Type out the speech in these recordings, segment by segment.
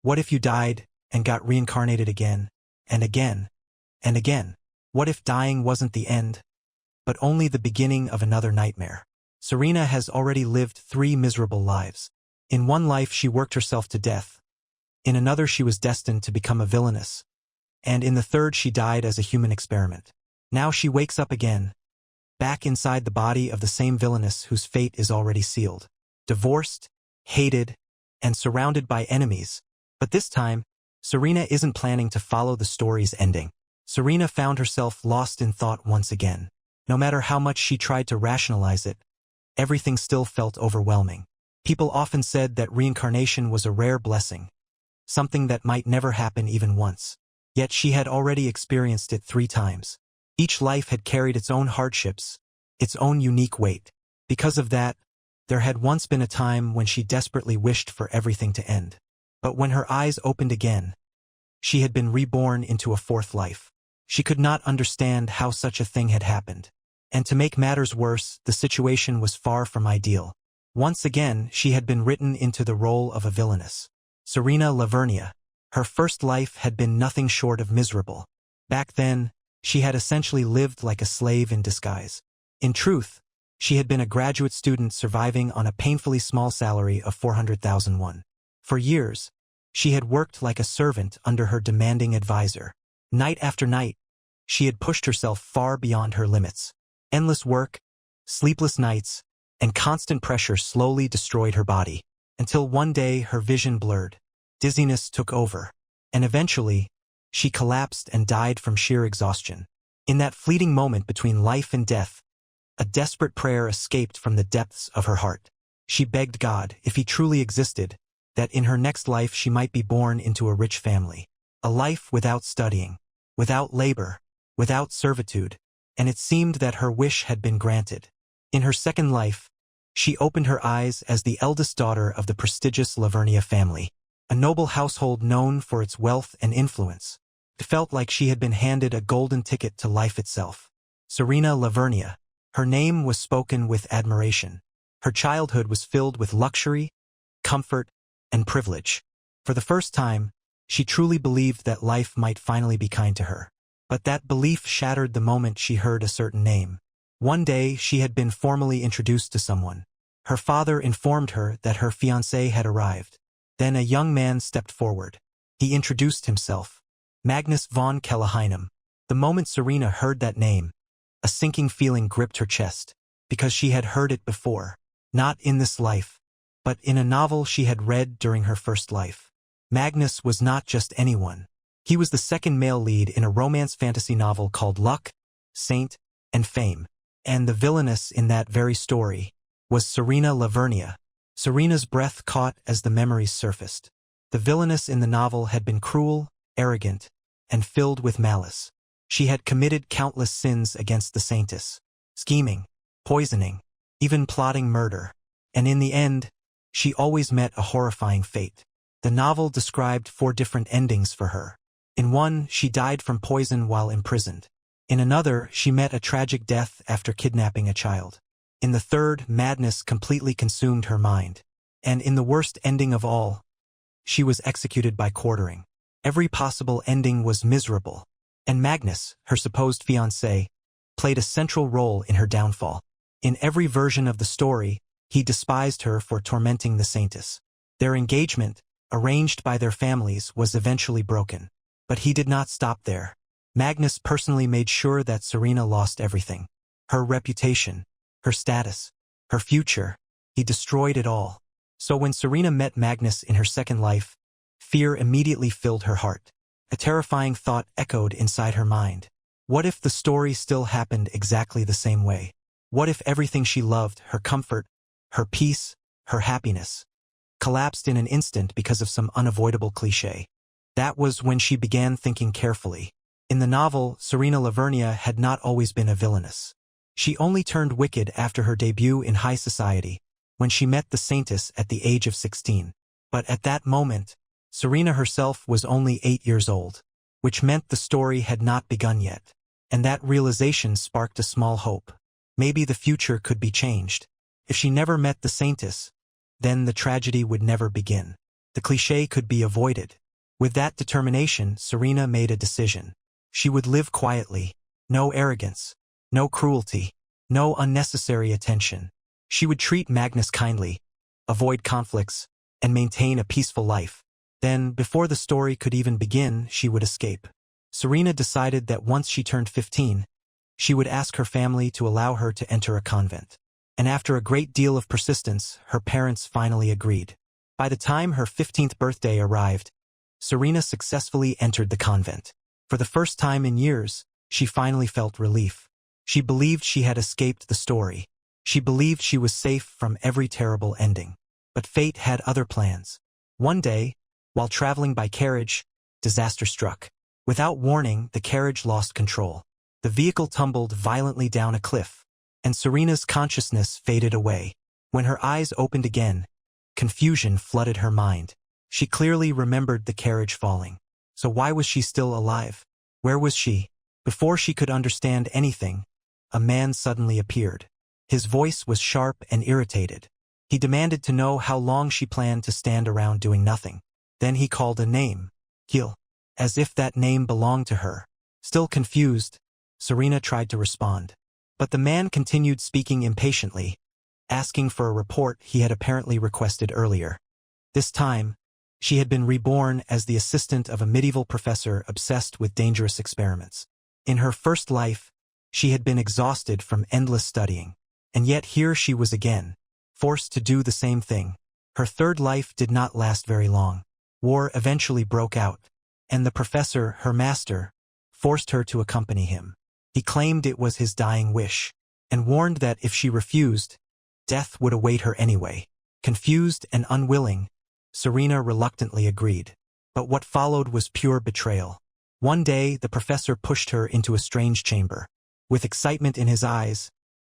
What if you died and got reincarnated again, and again, and again? What if dying wasn't the end, but only the beginning of another nightmare? Serena has already lived 3 miserable lives. In one life she worked herself to death. In another she was destined to become a villainess. And in the third she died as a human experiment. Now she wakes up again, back inside the body of the same villainess whose fate is already sealed. Divorced, hated, and surrounded by enemies. But this time, Serena isn't planning to follow the story's ending. Serena found herself lost in thought once again. No matter how much she tried to rationalize it, everything still felt overwhelming. People often said that reincarnation was a rare blessing, something that might never happen even once. Yet she had already experienced it 3 times. Each life had carried its own hardships, its own unique weight. Because of that, there had once been a time when she desperately wished for everything to end. But when her eyes opened again, she had been reborn into a 4th life. She could not understand how such a thing had happened. And to make matters worse, the situation was far from ideal. Once again, she had been written into the role of a villainess. Serena Lavernia. Her first life had been nothing short of miserable. Back then, she had essentially lived like a slave in disguise. In truth, she had been a graduate student surviving on a painfully small salary of 400,000 won. For years, she had worked like a servant under her demanding advisor. Night after night, she had pushed herself far beyond her limits. Endless work, sleepless nights, and constant pressure slowly destroyed her body, until one day her vision blurred. Dizziness took over, and eventually, she collapsed and died from sheer exhaustion. In that fleeting moment between life and death, a desperate prayer escaped from the depths of her heart. She begged God, if he truly existed, that in her next life she might be born into a rich family. A life without studying, without labor, without servitude, and it seemed that her wish had been granted. In her second life, she opened her eyes as the eldest daughter of the prestigious Lavernia family, a noble household known for its wealth and influence. It felt like she had been handed a golden ticket to life itself. Serena Lavernia. Her name was spoken with admiration. Her childhood was filled with luxury, comfort, and privilege. For the first time, she truly believed that life might finally be kind to her. But that belief shattered the moment she heard a certain name. One day, she had been formally introduced to someone. Her father informed her that her fiancé had arrived. Then a young man stepped forward. He introduced himself. Magnus von Kelleheinem. The moment Serena heard that name, a sinking feeling gripped her chest, because she had heard it before. Not in this life, but in a novel she had read during her first life. Magnus was not just anyone. He was the second male lead in a romance fantasy novel called Luck, Saint, and Fame. And the villainess in that very story was Serena Lavernia. Serena's breath caught as the memories surfaced. The villainess in the novel had been cruel, arrogant, and filled with malice. She had committed countless sins against the saintess, scheming, poisoning, even plotting murder. And in the end, she always met a horrifying fate. The novel described 4 different endings for her. In one, she died from poison while imprisoned. In another, she met a tragic death after kidnapping a child. In the third, madness completely consumed her mind. And in the worst ending of all, she was executed by quartering. Every possible ending was miserable. And Magnus, her supposed fiancé, played a central role in her downfall. In every version of the story, he despised her for tormenting the saintess. Their engagement, arranged by their families, was eventually broken. But he did not stop there. Magnus personally made sure that Serena lost everything. Her reputation, her status, her future. He destroyed it all. So when Serena met Magnus in her second life, fear immediately filled her heart. A terrifying thought echoed inside her mind. What if the story still happened exactly the same way? What if everything she loved, her comfort, her peace, her happiness, collapsed in an instant because of some unavoidable cliché? That was when she began thinking carefully. In the novel, Serena Lavernia had not always been a villainess. She only turned wicked after her debut in high society, when she met the saintess at the age of 16. But at that moment, Serena herself was only 8 years old, which meant the story had not begun yet. And that realization sparked a small hope. Maybe the future could be changed. If she never met the saintess, then the tragedy would never begin. The cliché could be avoided. With that determination, Serena made a decision. She would live quietly. No arrogance. No cruelty. No unnecessary attention. She would treat Magnus kindly, avoid conflicts, and maintain a peaceful life. Then, before the story could even begin, she would escape. Serena decided that once she turned 15, she would ask her family to allow her to enter a convent. And after a great deal of persistence, her parents finally agreed. By the time her 15th birthday arrived, Serena successfully entered the convent. For the first time in years, she finally felt relief. She believed she had escaped the story. She believed she was safe from every terrible ending. But fate had other plans. One day, while traveling by carriage, disaster struck. Without warning, the carriage lost control. The vehicle tumbled violently down a cliff, and Serena's consciousness faded away. When her eyes opened again, confusion flooded her mind. She clearly remembered the carriage falling. So why was she still alive? Where was she? Before she could understand anything, a man suddenly appeared. His voice was sharp and irritated. He demanded to know how long she planned to stand around doing nothing. Then he called a name, Gil, as if that name belonged to her. Still confused, Serena tried to respond. But the man continued speaking impatiently, asking for a report he had apparently requested earlier. This time, she had been reborn as the assistant of a medieval professor obsessed with dangerous experiments. In her first life, she had been exhausted from endless studying. And yet here she was again, forced to do the same thing. Her third life did not last very long. War eventually broke out, and the professor, her master, forced her to accompany him. He claimed it was his dying wish, and warned that if she refused, death would await her anyway. Confused and unwilling, Serena reluctantly agreed. But what followed was pure betrayal. One day, the professor pushed her into a strange chamber. With excitement in his eyes,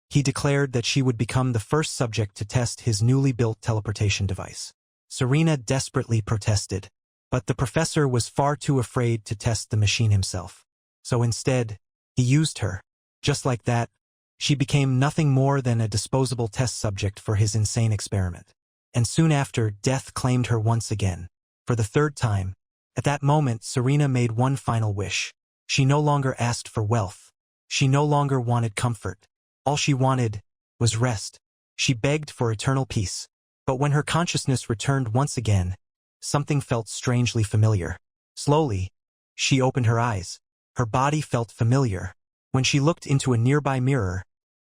he declared that she would become the first subject to test his newly built teleportation device. Serena desperately protested, but the professor was far too afraid to test the machine himself. So instead, he used her. Just like that, she became nothing more than a disposable test subject for his insane experiment. And soon after, death claimed her once again, for the third time. At that moment, Serena made one final wish. She no longer asked for wealth. She no longer wanted comfort. All she wanted was rest. She begged for eternal peace. But when her consciousness returned once again, something felt strangely familiar. Slowly, she opened her eyes. Her body felt familiar. When she looked into a nearby mirror,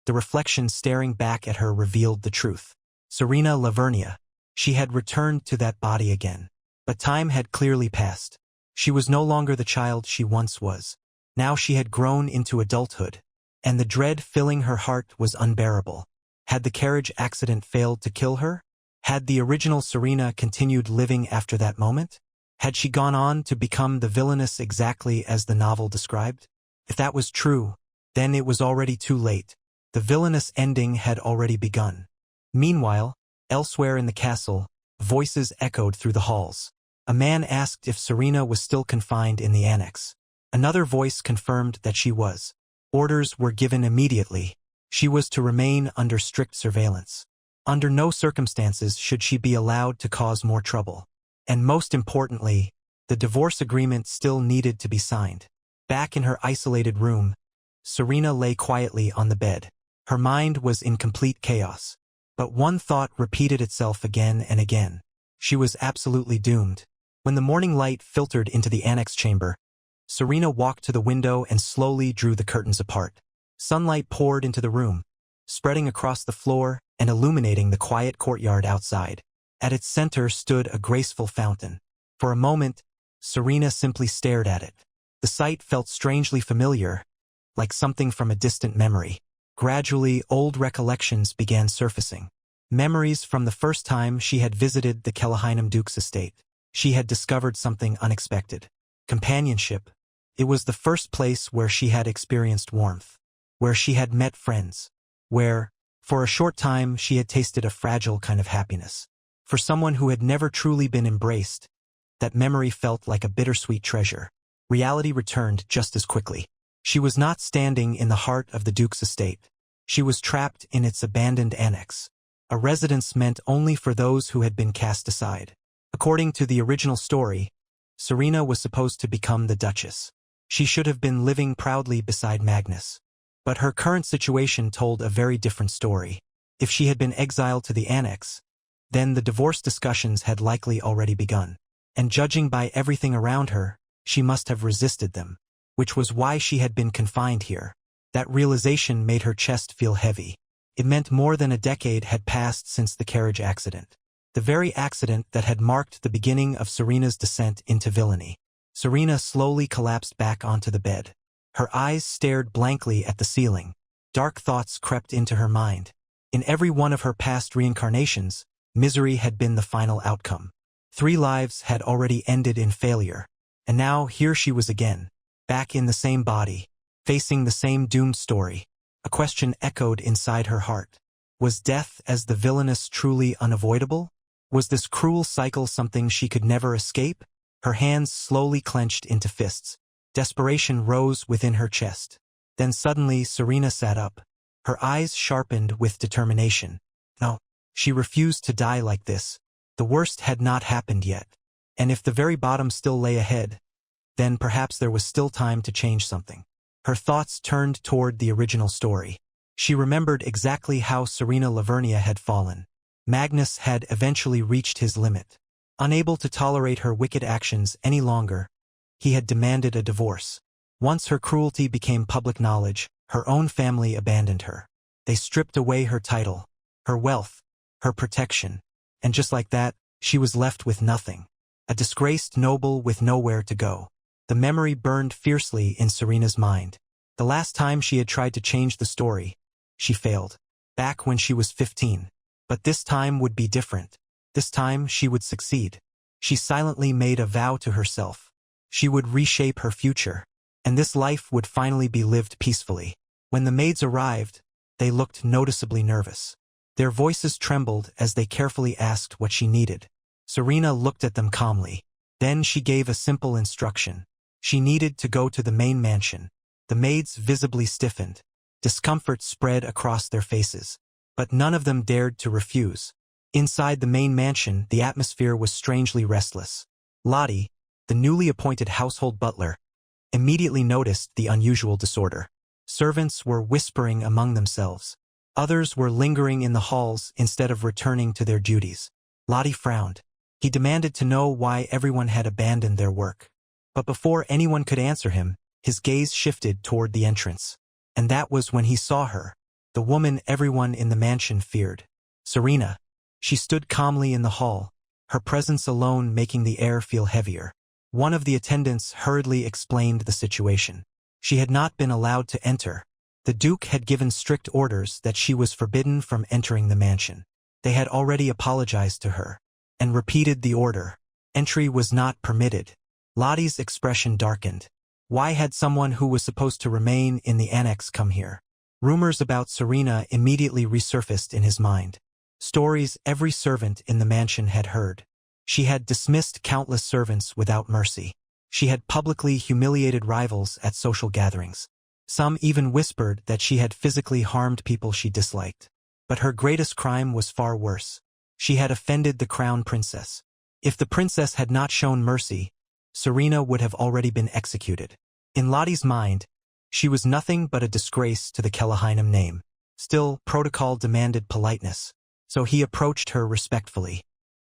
the reflection staring back at her revealed the truth. Serena Lavernia. She had returned to that body again. But time had clearly passed. She was no longer the child she once was. Now she had grown into adulthood, and the dread filling her heart was unbearable. Had the carriage accident failed to kill her? Had the original Serena continued living after that moment? Had she gone on to become the villainess exactly as the novel described? If that was true, then it was already too late. The villainous ending had already begun. Meanwhile, elsewhere in the castle, voices echoed through the halls. A man asked if Serena was still confined in the annex. Another voice confirmed that she was. Orders were given immediately. She was to remain under strict surveillance. Under no circumstances should she be allowed to cause more trouble. And most importantly, the divorce agreement still needed to be signed. Back in her isolated room, Serena lay quietly on the bed. Her mind was in complete chaos. But one thought repeated itself again and again. She was absolutely doomed. When the morning light filtered into the annex chamber, Serena walked to the window and slowly drew the curtains apart. Sunlight poured into the room, spreading across the floor and illuminating the quiet courtyard outside. At its center stood a graceful fountain. For a moment, Serena simply stared at it. The sight felt strangely familiar, like something from a distant memory. Gradually, old recollections began surfacing. Memories from the first time she had visited the Kelahinem Duke's estate. She had discovered something unexpected. Companionship. It was the first place where she had experienced warmth, where she had met friends, where, for a short time, she had tasted a fragile kind of happiness. For someone who had never truly been embraced, that memory felt like a bittersweet treasure. Reality returned just as quickly. She was not standing in the heart of the Duke's estate. She was trapped in its abandoned annex, a residence meant only for those who had been cast aside. A According to the original story, Serena was supposed to become the Duchess. She should have been living proudly beside Magnus. But her current situation told a very different story. If she had been exiled to the Annex, then the divorce discussions had likely already begun. And judging by everything around her, she must have resisted them, which was why she had been confined here. That realization made her chest feel heavy. It meant more than a decade had passed since the carriage accident. The very accident that had marked the beginning of Serena's descent into villainy. Serena slowly collapsed back onto the bed. Her eyes stared blankly at the ceiling. Dark thoughts crept into her mind. In every one of her past reincarnations, misery had been the final outcome. 3 lives had already ended in failure. And now here she was again, back in the same body, facing the same doomed story. A question echoed inside her heart. Was death as the villainess truly unavoidable? Was this cruel cycle something she could never escape? Her hands slowly clenched into fists. Desperation rose within her chest. Then suddenly Serena sat up. Her eyes sharpened with determination. No, she refused to die like this. The worst had not happened yet. And if the very bottom still lay ahead, then perhaps there was still time to change something. Her thoughts turned toward the original story. She remembered exactly how Serena Lavernia had fallen. Magnus had eventually reached his limit. Unable to tolerate her wicked actions any longer, he had demanded a divorce. Once her cruelty became public knowledge, her own family abandoned her. They stripped away her title, her wealth, her protection. And just like that, she was left with nothing. A disgraced noble with nowhere to go. The memory burned fiercely in Serena's mind. The last time she had tried to change the story, she failed. Back when she was 15. But this time would be different. This time she would succeed. She silently made a vow to herself. She would reshape her future. And this life would finally be lived peacefully. When the maids arrived, they looked noticeably nervous. Their voices trembled as they carefully asked what she needed. Serena looked at them calmly. Then she gave a simple instruction. She needed to go to the main mansion. The maids visibly stiffened. Discomfort spread across their faces. But none of them dared to refuse. Inside the main mansion, the atmosphere was strangely restless. Lottie, the newly appointed household butler, immediately noticed the unusual disorder. Servants were whispering among themselves. Others were lingering in the halls instead of returning to their duties. Lottie frowned. He demanded to know why everyone had abandoned their work. But before anyone could answer him, his gaze shifted toward the entrance. And that was when he saw her, the woman everyone in the mansion feared. Serena. She stood calmly in the hall, her presence alone making the air feel heavier. One of the attendants hurriedly explained the situation. She had not been allowed to enter. The Duke had given strict orders that she was forbidden from entering the mansion. They had already apologized to her and repeated the order. Entry was not permitted. Lottie's expression darkened. Why had someone who was supposed to remain in the annex come here? Rumors about Serena immediately resurfaced in his mind. Stories every servant in the mansion had heard. She had dismissed countless servants without mercy. She had publicly humiliated rivals at social gatherings. Some even whispered that she had physically harmed people she disliked. But her greatest crime was far worse. She had offended the crown princess. If the princess had not shown mercy, Serena would have already been executed. In Lottie's mind, she was nothing but a disgrace to the Kelahinem name. Still, protocol demanded politeness, so he approached her respectfully.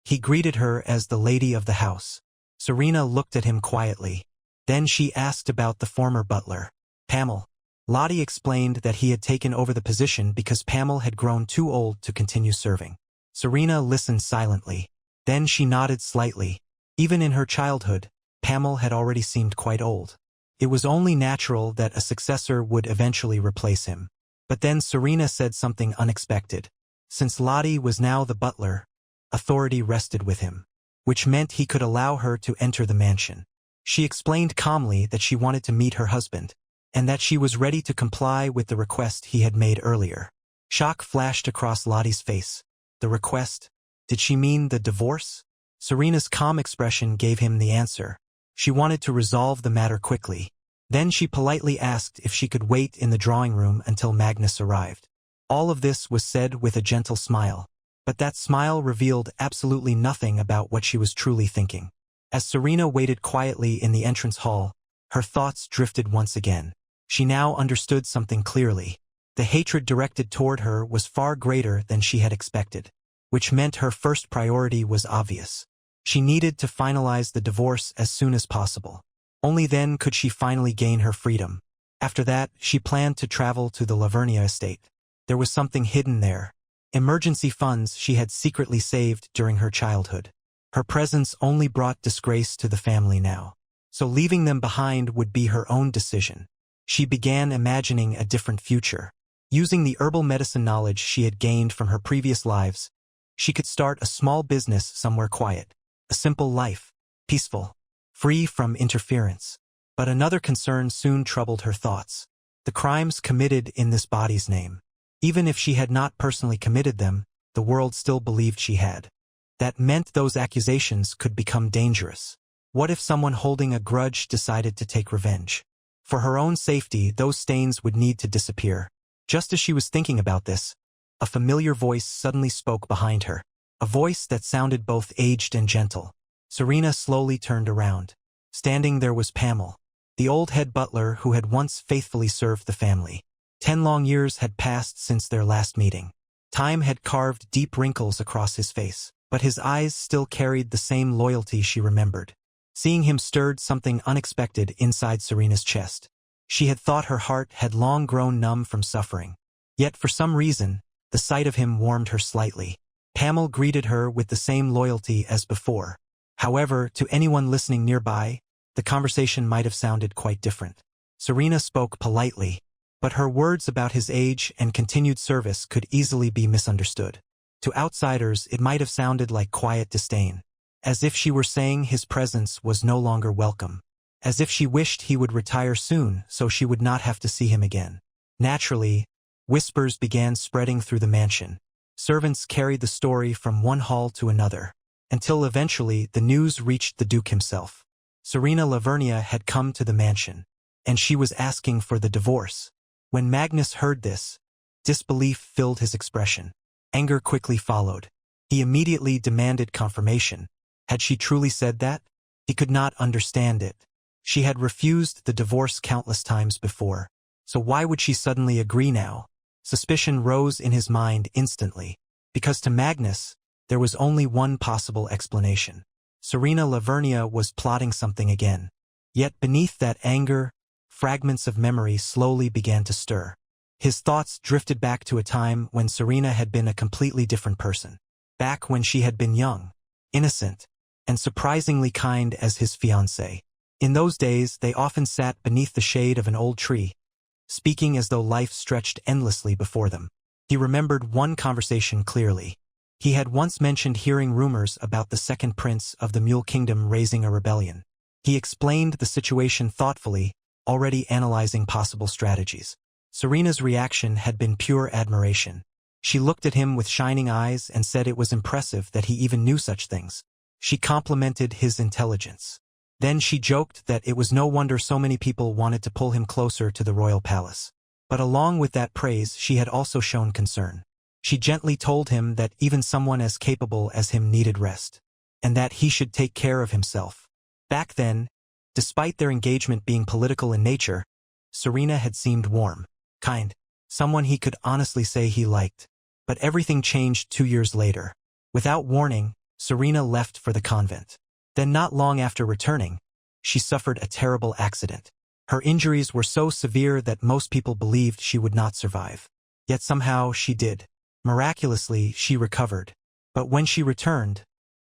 He greeted her as the lady of the house. Serena looked at him quietly. Then she asked about the former butler, Pamel. Lottie explained that he had taken over the position because Pamel had grown too old to continue serving. Serena listened silently. Then she nodded slightly. Even in her childhood, Pamel had already seemed quite old. It was only natural that a successor would eventually replace him. But then Serena said something unexpected. Since Lottie was now the butler, authority rested with him, which meant he could allow her to enter the mansion. She explained calmly that she wanted to meet her husband, and that she was ready to comply with the request he had made earlier. Shock flashed across Lottie's face. The request? Did she mean the divorce? Serena's calm expression gave him the answer. She wanted to resolve the matter quickly. Then she politely asked if she could wait in the drawing room until Magnus arrived. All of this was said with a gentle smile. But that smile revealed absolutely nothing about what she was truly thinking. As Serena waited quietly in the entrance hall, her thoughts drifted once again. She now understood something clearly. The hatred directed toward her was far greater than she had expected, which meant her first priority was obvious. She needed to finalize the divorce as soon as possible. Only then could she finally gain her freedom. After that, she planned to travel to the Lavernia estate. There was something hidden there. Emergency funds she had secretly saved during her childhood. Her presence only brought disgrace to the family now. So leaving them behind would be her own decision. She began imagining a different future. Using the herbal medicine knowledge she had gained from her previous lives, she could start a small business somewhere quiet. A simple life, peaceful, free from interference. But another concern soon troubled her thoughts. The crimes committed in this body's name. Even if she had not personally committed them, the world still believed she had. That meant those accusations could become dangerous. What if someone holding a grudge decided to take revenge? For her own safety, those stains would need to disappear. Just as she was thinking about this, a familiar voice suddenly spoke behind her. A voice that sounded both aged and gentle. Serena slowly turned around. Standing there was Pamel, the old head butler who had once faithfully served the family. 10 long years had passed since their last meeting. Time had carved deep wrinkles across his face, but his eyes still carried the same loyalty she remembered. Seeing him stirred something unexpected inside Serena's chest. She had thought her heart had long grown numb from suffering. Yet for some reason, the sight of him warmed her slightly. Pamel greeted her with the same loyalty as before. However, to anyone listening nearby, the conversation might have sounded quite different. Serena spoke politely, but her words about his age and continued service could easily be misunderstood. To outsiders, it might have sounded like quiet disdain, as if she were saying his presence was no longer welcome, as if she wished he would retire soon so she would not have to see him again. Naturally, whispers began spreading through the mansion. Servants carried the story from one hall to another, until eventually the news reached the Duke himself. Serena Lavernia had come to the mansion, and she was asking for the divorce. When Magnus heard this, disbelief filled his expression. Anger quickly followed. He immediately demanded confirmation. Had she truly said that? He could not understand it. She had refused the divorce countless times before, so why would she suddenly agree now? Suspicion rose in his mind instantly, because to Magnus, there was only one possible explanation. Serena Lavernia was plotting something again. Yet beneath that anger, fragments of memory slowly began to stir. His thoughts drifted back to a time when Serena had been a completely different person. Back when she had been young, innocent, and surprisingly kind as his fiancée. In those days, they often sat beneath the shade of an old tree, speaking as though life stretched endlessly before them. He remembered one conversation clearly. He had once mentioned hearing rumors about the second prince of the Mule Kingdom raising a rebellion. He explained the situation thoughtfully, already analyzing possible strategies. Serena's reaction had been pure admiration. She looked at him with shining eyes and said it was impressive that he even knew such things. She complimented his intelligence. Then she joked that it was no wonder so many people wanted to pull him closer to the royal palace. But along with that praise, she had also shown concern. She gently told him that even someone as capable as him needed rest, and that he should take care of himself. Back then, despite their engagement being political in nature, Serena had seemed warm, kind, someone he could honestly say he liked. But everything changed 2 years later. Without warning, Serena left for the convent. Then not long after returning, she suffered a terrible accident. Her injuries were so severe that most people believed she would not survive. Yet somehow she did. Miraculously, she recovered. But when she returned,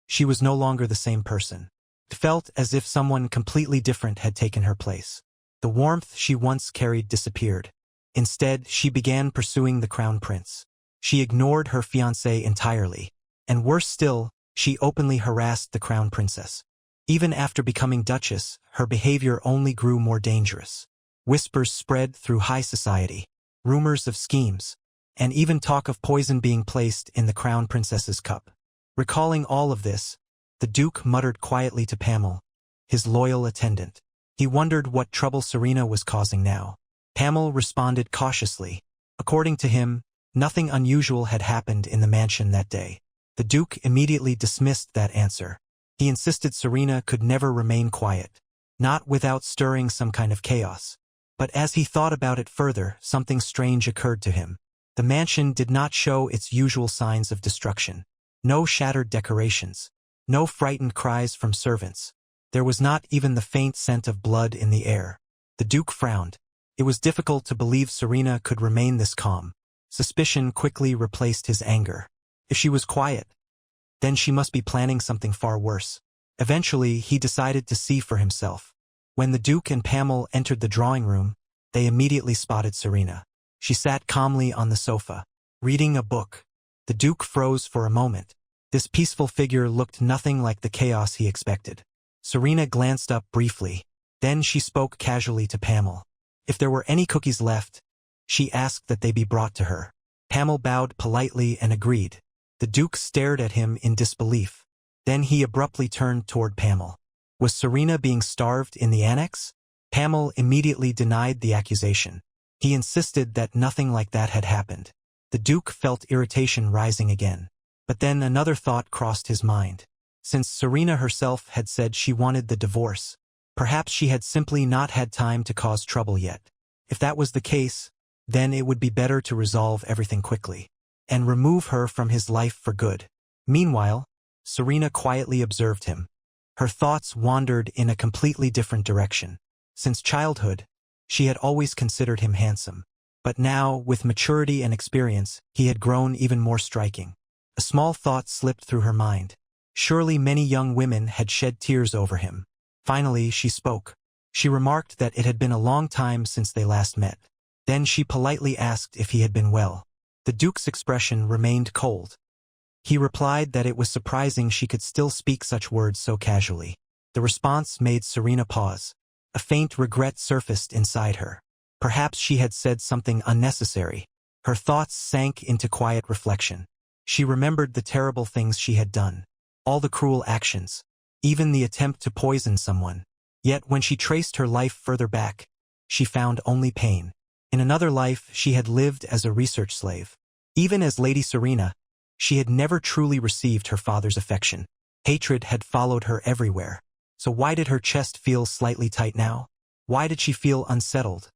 she was no longer the same person. It felt as if someone completely different had taken her place. The warmth she once carried disappeared. Instead, she began pursuing the crown prince. She ignored her fiancé entirely. And worse still, she openly harassed the crown princess. Even after becoming duchess, her behavior only grew more dangerous. Whispers spread through high society, rumors of schemes, and even talk of poison being placed in the crown princess's cup. Recalling all of this, the Duke muttered quietly to Pamel, his loyal attendant. He wondered what trouble Serena was causing now. Pamel responded cautiously. According to him, nothing unusual had happened in the mansion that day. The Duke immediately dismissed that answer. He insisted Serena could never remain quiet, not without stirring some kind of chaos. But as he thought about it further, something strange occurred to him. The mansion did not show its usual signs of destruction. No shattered decorations. No frightened cries from servants. There was not even the faint scent of blood in the air. The Duke frowned. It was difficult to believe Serena could remain this calm. Suspicion quickly replaced his anger. If she was quiet, then she must be planning something far worse. Eventually, he decided to see for himself. When the Duke and Pamela entered the drawing room, they immediately spotted Serena. She sat calmly on the sofa, reading a book. The Duke froze for a moment. This peaceful figure looked nothing like the chaos he expected. Serena glanced up briefly. Then she spoke casually to Pamela. If there were any cookies left, she asked that they be brought to her. Pamela bowed politely and agreed. The Duke stared at him in disbelief. Then he abruptly turned toward Pamela. Was Serena being starved in the annex? Pamela immediately denied the accusation. He insisted that nothing like that had happened. The Duke felt irritation rising again. But then another thought crossed his mind. Since Serena herself had said she wanted the divorce, perhaps she had simply not had time to cause trouble yet. If that was the case, then it would be better to resolve everything quickly and remove her from his life for good. Meanwhile, Serena quietly observed him. Her thoughts wandered in a completely different direction. Since childhood, she had always considered him handsome. But now, with maturity and experience, he had grown even more striking. A small thought slipped through her mind. Surely many young women had shed tears over him. Finally, she spoke. She remarked that it had been a long time since they last met. Then she politely asked if he had been well. The Duke's expression remained cold. He replied that it was surprising she could still speak such words so casually. The response made Serena pause. A faint regret surfaced inside her. Perhaps she had said something unnecessary. Her thoughts sank into quiet reflection. She remembered the terrible things she had done. All the cruel actions. Even the attempt to poison someone. Yet when she traced her life further back, she found only pain. In another life, she had lived as a research slave. Even as Lady Serena, she had never truly received her father's affection. Hatred had followed her everywhere. So why did her chest feel slightly tight now? Why did she feel unsettled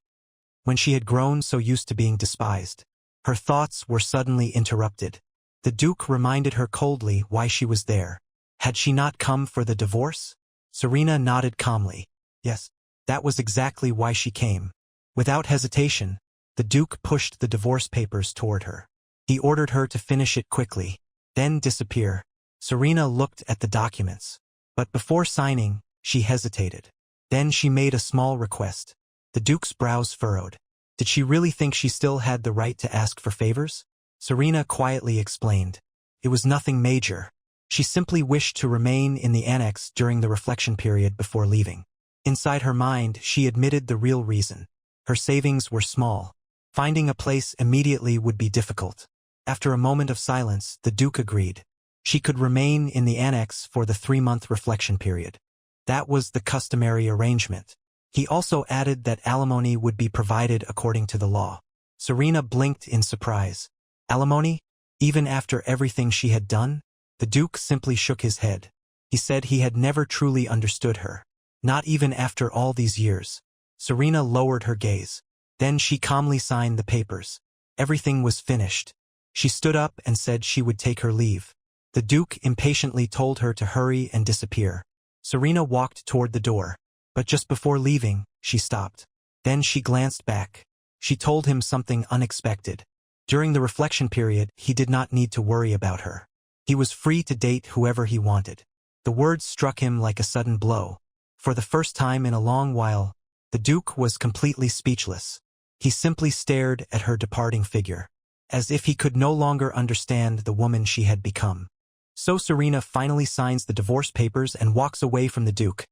when she had grown so used to being despised? Her thoughts were suddenly interrupted. The Duke reminded her coldly why she was there. Had she not come for the divorce? Serena nodded calmly. Yes, that was exactly why she came. Without hesitation, the Duke pushed the divorce papers toward her. He ordered her to finish it quickly, then disappear. Serena looked at the documents. But before signing, she hesitated. Then she made a small request. The Duke's brows furrowed. Did she really think she still had the right to ask for favors? Serena quietly explained. It was nothing major. She simply wished to remain in the annex during the reflection period before leaving. Inside her mind, she admitted the real reason. Her savings were small. Finding a place immediately would be difficult. After a moment of silence, the Duke agreed. She could remain in the annex for the 3-month reflection period. That was the customary arrangement. He also added that alimony would be provided according to the law. Serena blinked in surprise. Alimony? Even after everything she had done? The Duke simply shook his head. He said he had never truly understood her. Not even after all these years. Serena lowered her gaze. Then she calmly signed the papers. Everything was finished. She stood up and said she would take her leave. The Duke impatiently told her to hurry and disappear. Serena walked toward the door. But just before leaving, she stopped. Then she glanced back. She told him something unexpected. During the reflection period, he did not need to worry about her. He was free to date whoever he wanted. The words struck him like a sudden blow. For the first time in a long while, the Duke was completely speechless. He simply stared at her departing figure, as if he could no longer understand the woman she had become. So Serena finally signs the divorce papers and walks away from the Duke,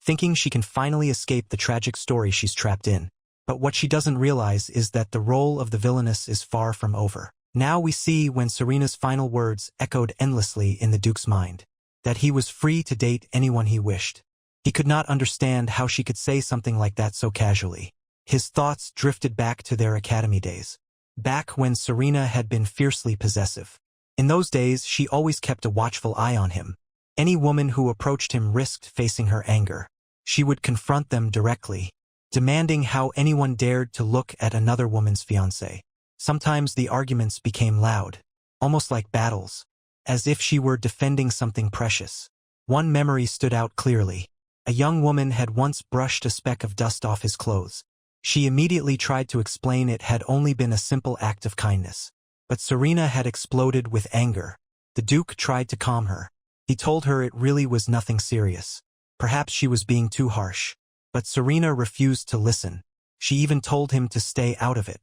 thinking she can finally escape the tragic story she's trapped in. But what she doesn't realize is that the role of the villainess is far from over. Now we see when Serena's final words echoed endlessly in the Duke's mind, that he was free to date anyone he wished. He could not understand how she could say something like that so casually. His thoughts drifted back to their academy days, back when Serena had been fiercely possessive. In those days, she always kept a watchful eye on him. Any woman who approached him risked facing her anger. She would confront them directly, demanding how anyone dared to look at another woman's fiancé. Sometimes the arguments became loud, almost like battles, as if she were defending something precious. One memory stood out clearly. A young woman had once brushed a speck of dust off his clothes. She immediately tried to explain it had only been a simple act of kindness. But Serena had exploded with anger. The Duke tried to calm her. He told her it really was nothing serious. Perhaps she was being too harsh. But Serena refused to listen. She even told him to stay out of it.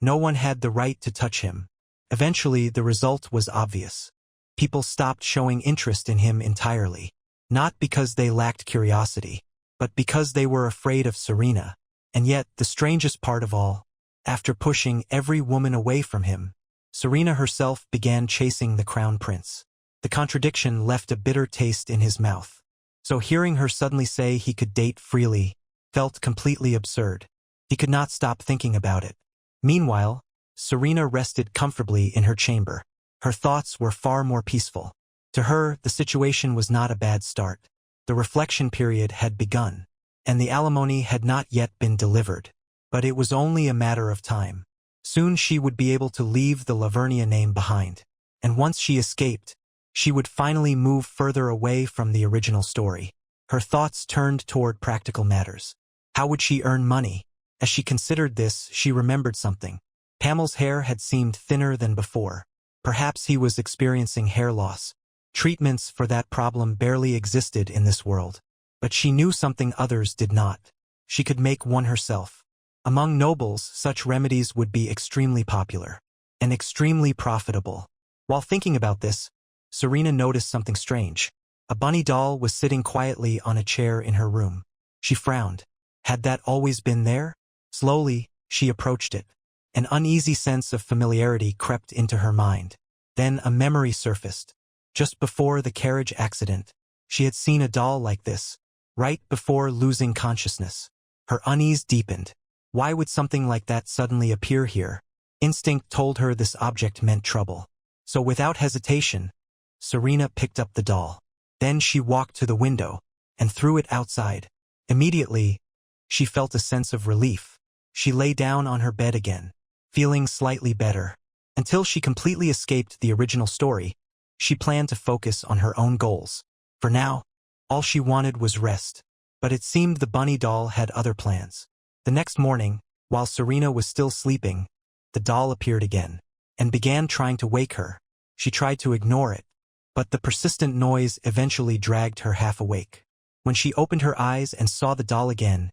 No one had the right to touch him. Eventually, the result was obvious. People stopped showing interest in him entirely. Not because they lacked curiosity, but because they were afraid of Serena. And yet, the strangest part of all, after pushing every woman away from him, Serena herself began chasing the crown prince. The contradiction left a bitter taste in his mouth. So hearing her suddenly say he could date freely felt completely absurd. He could not stop thinking about it. Meanwhile, Serena rested comfortably in her chamber. Her thoughts were far more peaceful. To her, the situation was not a bad start. The reflection period had begun, and the alimony had not yet been delivered. But it was only a matter of time. Soon she would be able to leave the Lavernia name behind. And once she escaped, she would finally move further away from the original story. Her thoughts turned toward practical matters. How would she earn money? As she considered this, she remembered something. Pamel's hair had seemed thinner than before. Perhaps he was experiencing hair loss. Treatments for that problem barely existed in this world. But she knew something others did not. She could make one herself. Among nobles, such remedies would be extremely popular and extremely profitable. While thinking about this, Serena noticed something strange. A bunny doll was sitting quietly on a chair in her room. She frowned. Had that always been there? Slowly, she approached it. An uneasy sense of familiarity crept into her mind. Then a memory surfaced. Just before the carriage accident, she had seen a doll like this, right before losing consciousness. Her unease deepened. Why would something like that suddenly appear here? Instinct told her this object meant trouble. So without hesitation, Serena picked up the doll. Then she walked to the window and threw it outside. Immediately, she felt a sense of relief. She lay down on her bed again, feeling slightly better. Until she completely escaped the original story, she planned to focus on her own goals. For now, all she wanted was rest. But it seemed the bunny doll had other plans. The next morning, while Serena was still sleeping, the doll appeared again and began trying to wake her. She tried to ignore it, but the persistent noise eventually dragged her half awake. When she opened her eyes and saw the doll again,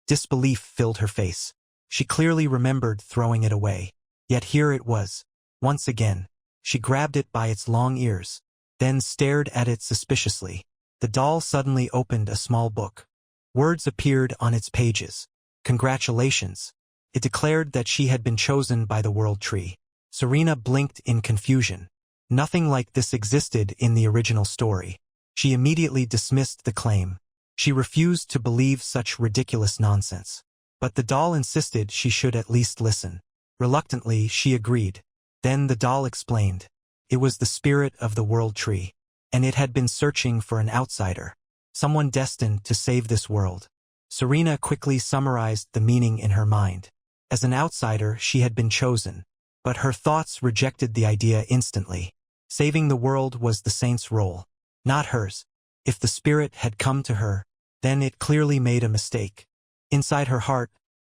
disbelief filled her face. She clearly remembered throwing it away. Yet here it was. Once again, she grabbed it by its long ears, then stared at it suspiciously. The doll suddenly opened a small book. Words appeared on its pages. Congratulations. It declared that she had been chosen by the World Tree. Serena blinked in confusion. Nothing like this existed in the original story. She immediately dismissed the claim. She refused to believe such ridiculous nonsense. But the doll insisted she should at least listen. Reluctantly, she agreed. Then the doll explained. It was the spirit of the World Tree, and it had been searching for an outsider, someone destined to save this world. Serena quickly summarized the meaning in her mind. As an outsider, she had been chosen, but her thoughts rejected the idea instantly. Saving the world was the saint's role, not hers. If the spirit had come to her, then it clearly made a mistake. Inside her heart,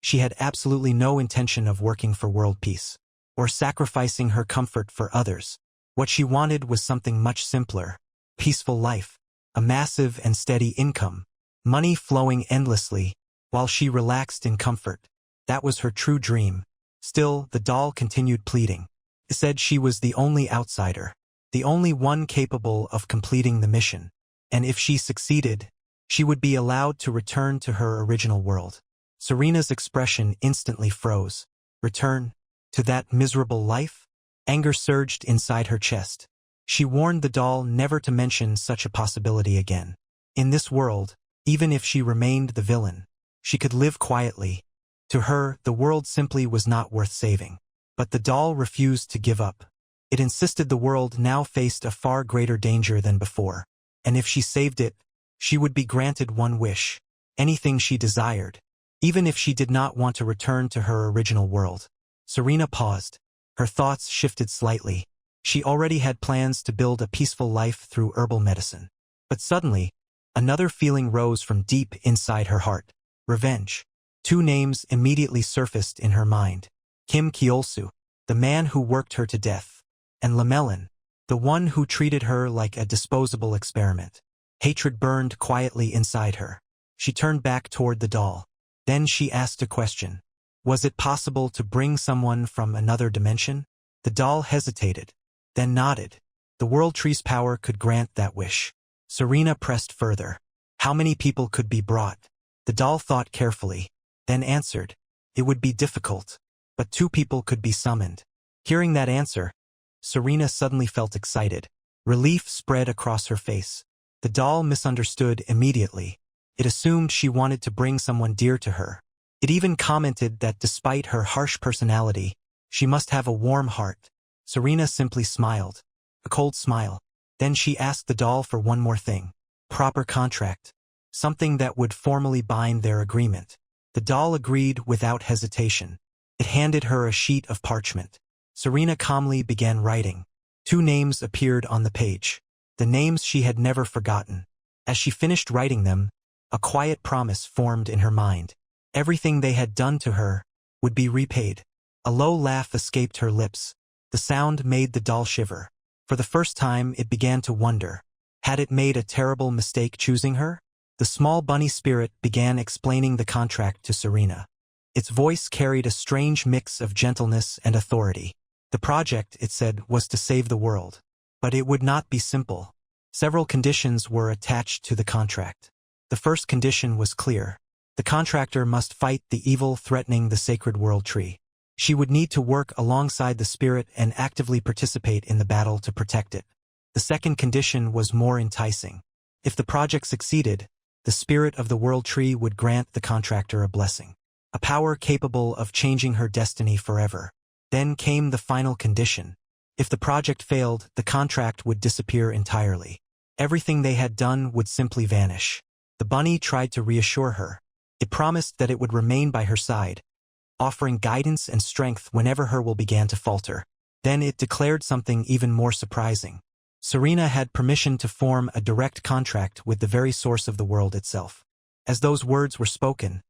she had absolutely no intention of working for world peace, or sacrificing her comfort for others. What she wanted was something much simpler: peaceful life, a massive and steady income, money flowing endlessly, while she relaxed in comfort. That was her true dream. Still, the doll continued pleading. It said she was the only outsider, the only one capable of completing the mission. And if she succeeded, she would be allowed to return to her original world. Serena's expression instantly froze. Return? To that miserable life? Anger surged inside her chest. She warned the doll never to mention such a possibility again. In this world, even if she remained the villain, she could live quietly. To her, the world simply was not worth saving. But the doll refused to give up. It insisted the world now faced a far greater danger than before, and if she saved it, she would be granted one wish, anything she desired, even if she did not want to return to her original world. Serena paused. Her thoughts shifted slightly. She already had plans to build a peaceful life through herbal medicine. But suddenly, another feeling rose from deep inside her heart. Revenge. Two names immediately surfaced in her mind. Kim Kyolsu, the man who worked her to death, and Lamelin, the one who treated her like a disposable experiment. Hatred burned quietly inside her. She turned back toward the doll. Then she asked a question. Was it possible to bring someone from another dimension? The doll hesitated, then nodded. The World Tree's power could grant that wish. Serena pressed further. How many people could be brought? The doll thought carefully, then answered. It would be difficult, but 2 people could be summoned. Hearing that answer, Serena suddenly felt excited. Relief spread across her face. The doll misunderstood immediately. It assumed she wanted to bring someone dear to her. It even commented that despite her harsh personality, she must have a warm heart. Serena simply smiled. A cold smile. Then she asked the doll for one more thing. Proper contract. Something that would formally bind their agreement. The doll agreed without hesitation. It handed her a sheet of parchment. Serena calmly began writing. 2 names appeared on the page. The names she had never forgotten. As she finished writing them, a quiet promise formed in her mind. Everything they had done to her would be repaid. A low laugh escaped her lips. The sound made the doll shiver. For the first time, it began to wonder. Had it made a terrible mistake choosing her? The small bunny spirit began explaining the contract to Serena. Its voice carried a strange mix of gentleness and authority. The project, it said, was to save the world. But it would not be simple. Several conditions were attached to the contract. The first condition was clear. The contractor must fight the evil threatening the sacred world tree. She would need to work alongside the spirit and actively participate in the battle to protect it. The second condition was more enticing. If the project succeeded, the spirit of the world tree would grant the contractor a blessing, a power capable of changing her destiny forever. Then came the final condition. If the project failed, the contract would disappear entirely. Everything they had done would simply vanish. The bunny tried to reassure her. It promised that it would remain by her side, offering guidance and strength whenever her will began to falter. Then it declared something even more surprising. Serena had permission to form a direct contract with the very source of the world itself. As those words were spoken,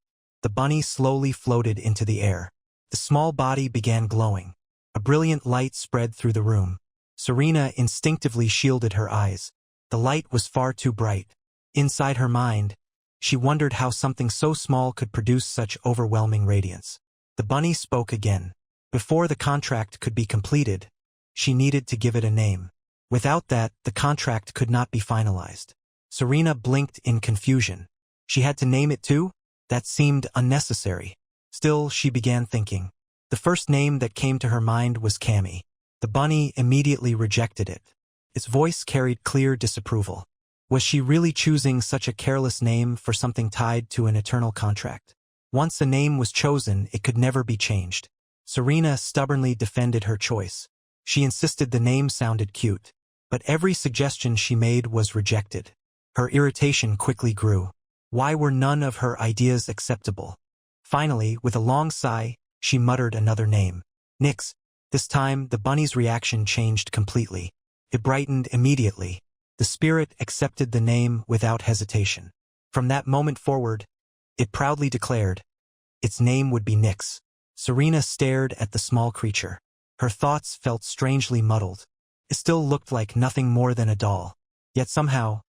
the bunny slowly floated into the air. The small body began glowing. A brilliant light spread through the room. Serena instinctively shielded her eyes. The light was far too bright. Inside her mind, she wondered how something so small could produce such overwhelming radiance. The bunny spoke again. Before the contract could be completed, she needed to give it a name. Without that, the contract could not be finalized. Serena blinked in confusion. She had to name it too? That seemed unnecessary. Still, she began thinking. The first name that came to her mind was Cammy. The bunny immediately rejected it. Its voice carried clear disapproval. Was she really choosing such a careless name for something tied to an eternal contract? Once a name was chosen, it could never be changed. Serena stubbornly defended her choice. She insisted the name sounded cute. But every suggestion she made was rejected. Her irritation quickly grew. Why were none of her ideas acceptable? Finally, with a long sigh, she muttered another name. Nix. This time, the bunny's reaction changed completely. It brightened immediately. The spirit accepted the name without hesitation. From that moment forward, it proudly declared its name would be Nix. Serena stared at the small creature. Her thoughts felt strangely muddled. It still looked like nothing more than a doll. Yet somehow,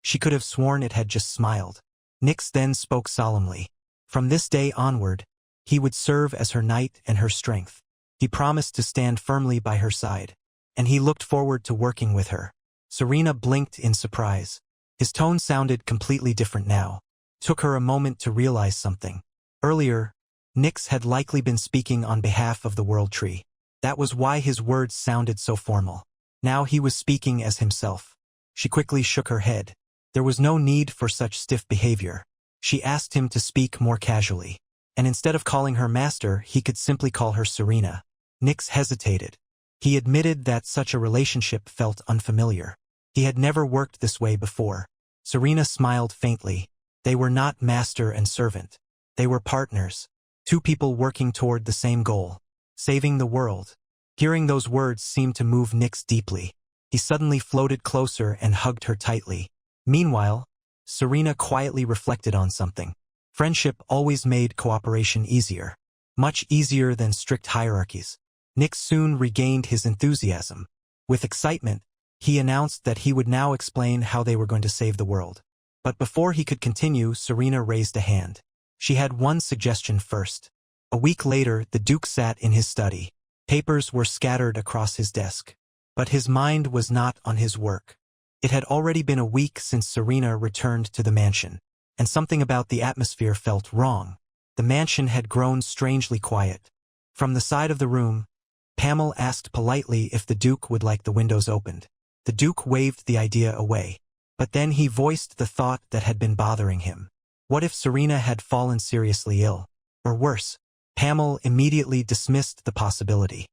she could have sworn it had just smiled. Nix then spoke solemnly. From this day onward, he would serve as her knight and her strength. He promised to stand firmly by her side, and he looked forward to working with her. Serena blinked in surprise. His tone sounded completely different now. It took her a moment to realize something. Earlier, Nix had likely been speaking on behalf of the World Tree. That was why his words sounded so formal. Now he was speaking as himself. She quickly shook her head. There was no need for such stiff behavior. She asked him to speak more casually. And instead of calling her master, he could simply call her Serena. Nix hesitated. He admitted that such a relationship felt unfamiliar. He had never worked this way before. Serena smiled faintly. They were not master and servant. They were partners. Two people working toward the same goal. Saving the world. Hearing those words seemed to move Nix deeply. He suddenly floated closer and hugged her tightly. Meanwhile, Serena quietly reflected on something. Friendship always made cooperation easier. Much easier than strict hierarchies. Nix soon regained his enthusiasm. With excitement, he announced that he would now explain how they were going to save the world. But before he could continue, Serena raised a hand. She had one suggestion first. A week later, the Duke sat in his study. Papers were scattered across his desk. But his mind was not on his work. It had already been a week since Serena returned to the mansion, and something about the atmosphere felt wrong. The mansion had grown strangely quiet. From the side of the room, Pamela asked politely if the Duke would like the windows opened. The Duke waved the idea away. But then he voiced the thought that had been bothering him. What if Serena had fallen seriously ill? Or worse, Pamela immediately dismissed the possibility.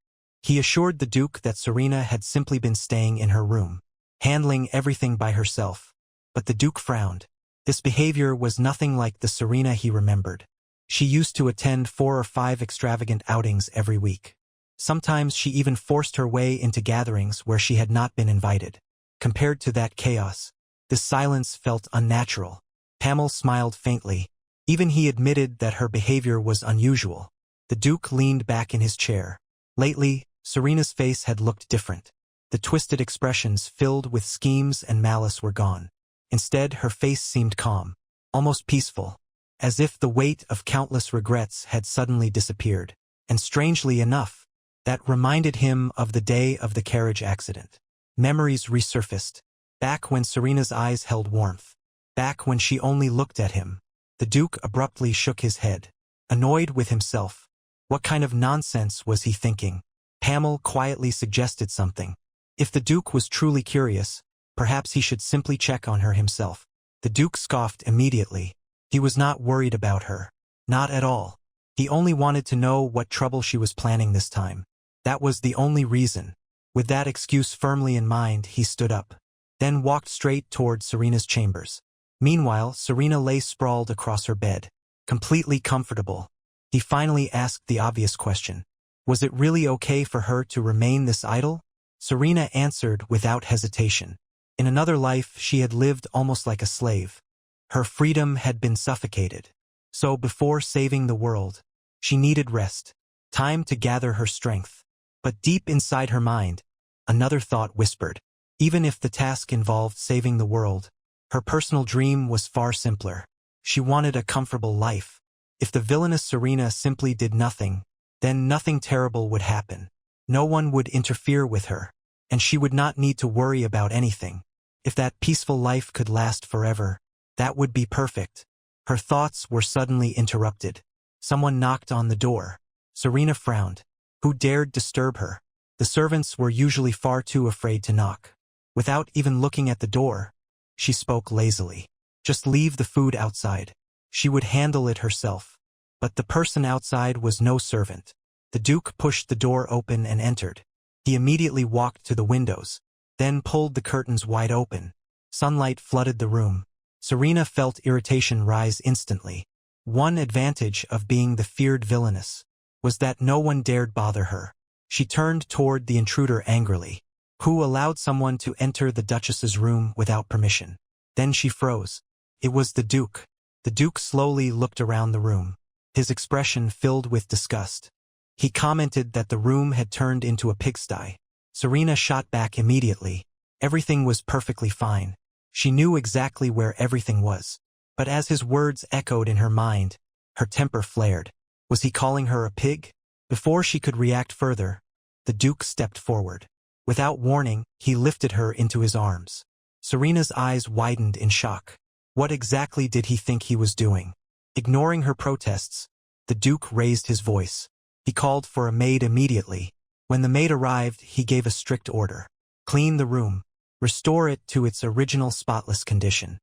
He assured the Duke that Serena had simply been staying in her room, handling everything by herself. But the Duke frowned. This behavior was nothing like the Serena he remembered. She used to attend 4 or 5 extravagant outings every week. Sometimes she even forced her way into gatherings where she had not been invited. Compared to that chaos, this silence felt unnatural. Pamela smiled faintly. Even he admitted that her behavior was unusual. The Duke leaned back in his chair. Lately, Serena's face had looked different. The twisted expressions filled with schemes and malice were gone. Instead, her face seemed calm, almost peaceful, as if the weight of countless regrets had suddenly disappeared. And strangely enough, that reminded him of the day of the carriage accident. Memories resurfaced. Back when Serena's eyes held warmth. Back when she only looked at him. The Duke abruptly shook his head, annoyed with himself. What kind of nonsense was he thinking? Pamela quietly suggested something. If the Duke was truly curious, perhaps he should simply check on her himself. The Duke scoffed immediately. He was not worried about her. Not at all. He only wanted to know what trouble she was planning this time. That was the only reason. With that excuse firmly in mind, he stood up, then walked straight toward Serena's chambers. Meanwhile, Serena lay sprawled across her bed, completely comfortable. He finally asked the obvious question. Was it really okay for her to remain this idle? Serena answered without hesitation. In another life, she had lived almost like a slave. Her freedom had been suffocated. So before saving the world, she needed rest, time to gather her strength. But deep inside her mind, another thought whispered. Even if the task involved saving the world, her personal dream was far simpler. She wanted a comfortable life. If the villainous Serena simply did nothing, then nothing terrible would happen. No one would interfere with her, and she would not need to worry about anything. If that peaceful life could last forever, that would be perfect. Her thoughts were suddenly interrupted. Someone knocked on the door. Serena frowned. Who dared disturb her? The servants were usually far too afraid to knock. Without even looking at the door, she spoke lazily. Just leave the food outside. She would handle it herself. But the person outside was no servant. The Duke pushed the door open and entered. He immediately walked to the windows, then pulled the curtains wide open. Sunlight flooded the room. Serena felt irritation rise instantly. One advantage of being the feared villainess was that no one dared bother her. She turned toward the intruder angrily. Who allowed someone to enter the Duchess's room without permission? Then she froze. It was the Duke. The Duke slowly looked around the room, his expression filled with disgust. He commented that the room had turned into a pigsty. Serena shot back immediately. Everything was perfectly fine. She knew exactly where everything was. But as his words echoed in her mind, her temper flared. Was he calling her a pig? Before she could react further, the Duke stepped forward. Without warning, he lifted her into his arms. Serena's eyes widened in shock. What exactly did he think he was doing? Ignoring her protests, the Duke raised his voice. He called for a maid immediately. When the maid arrived, he gave a strict order. Clean the room. Restore it to its original spotless condition.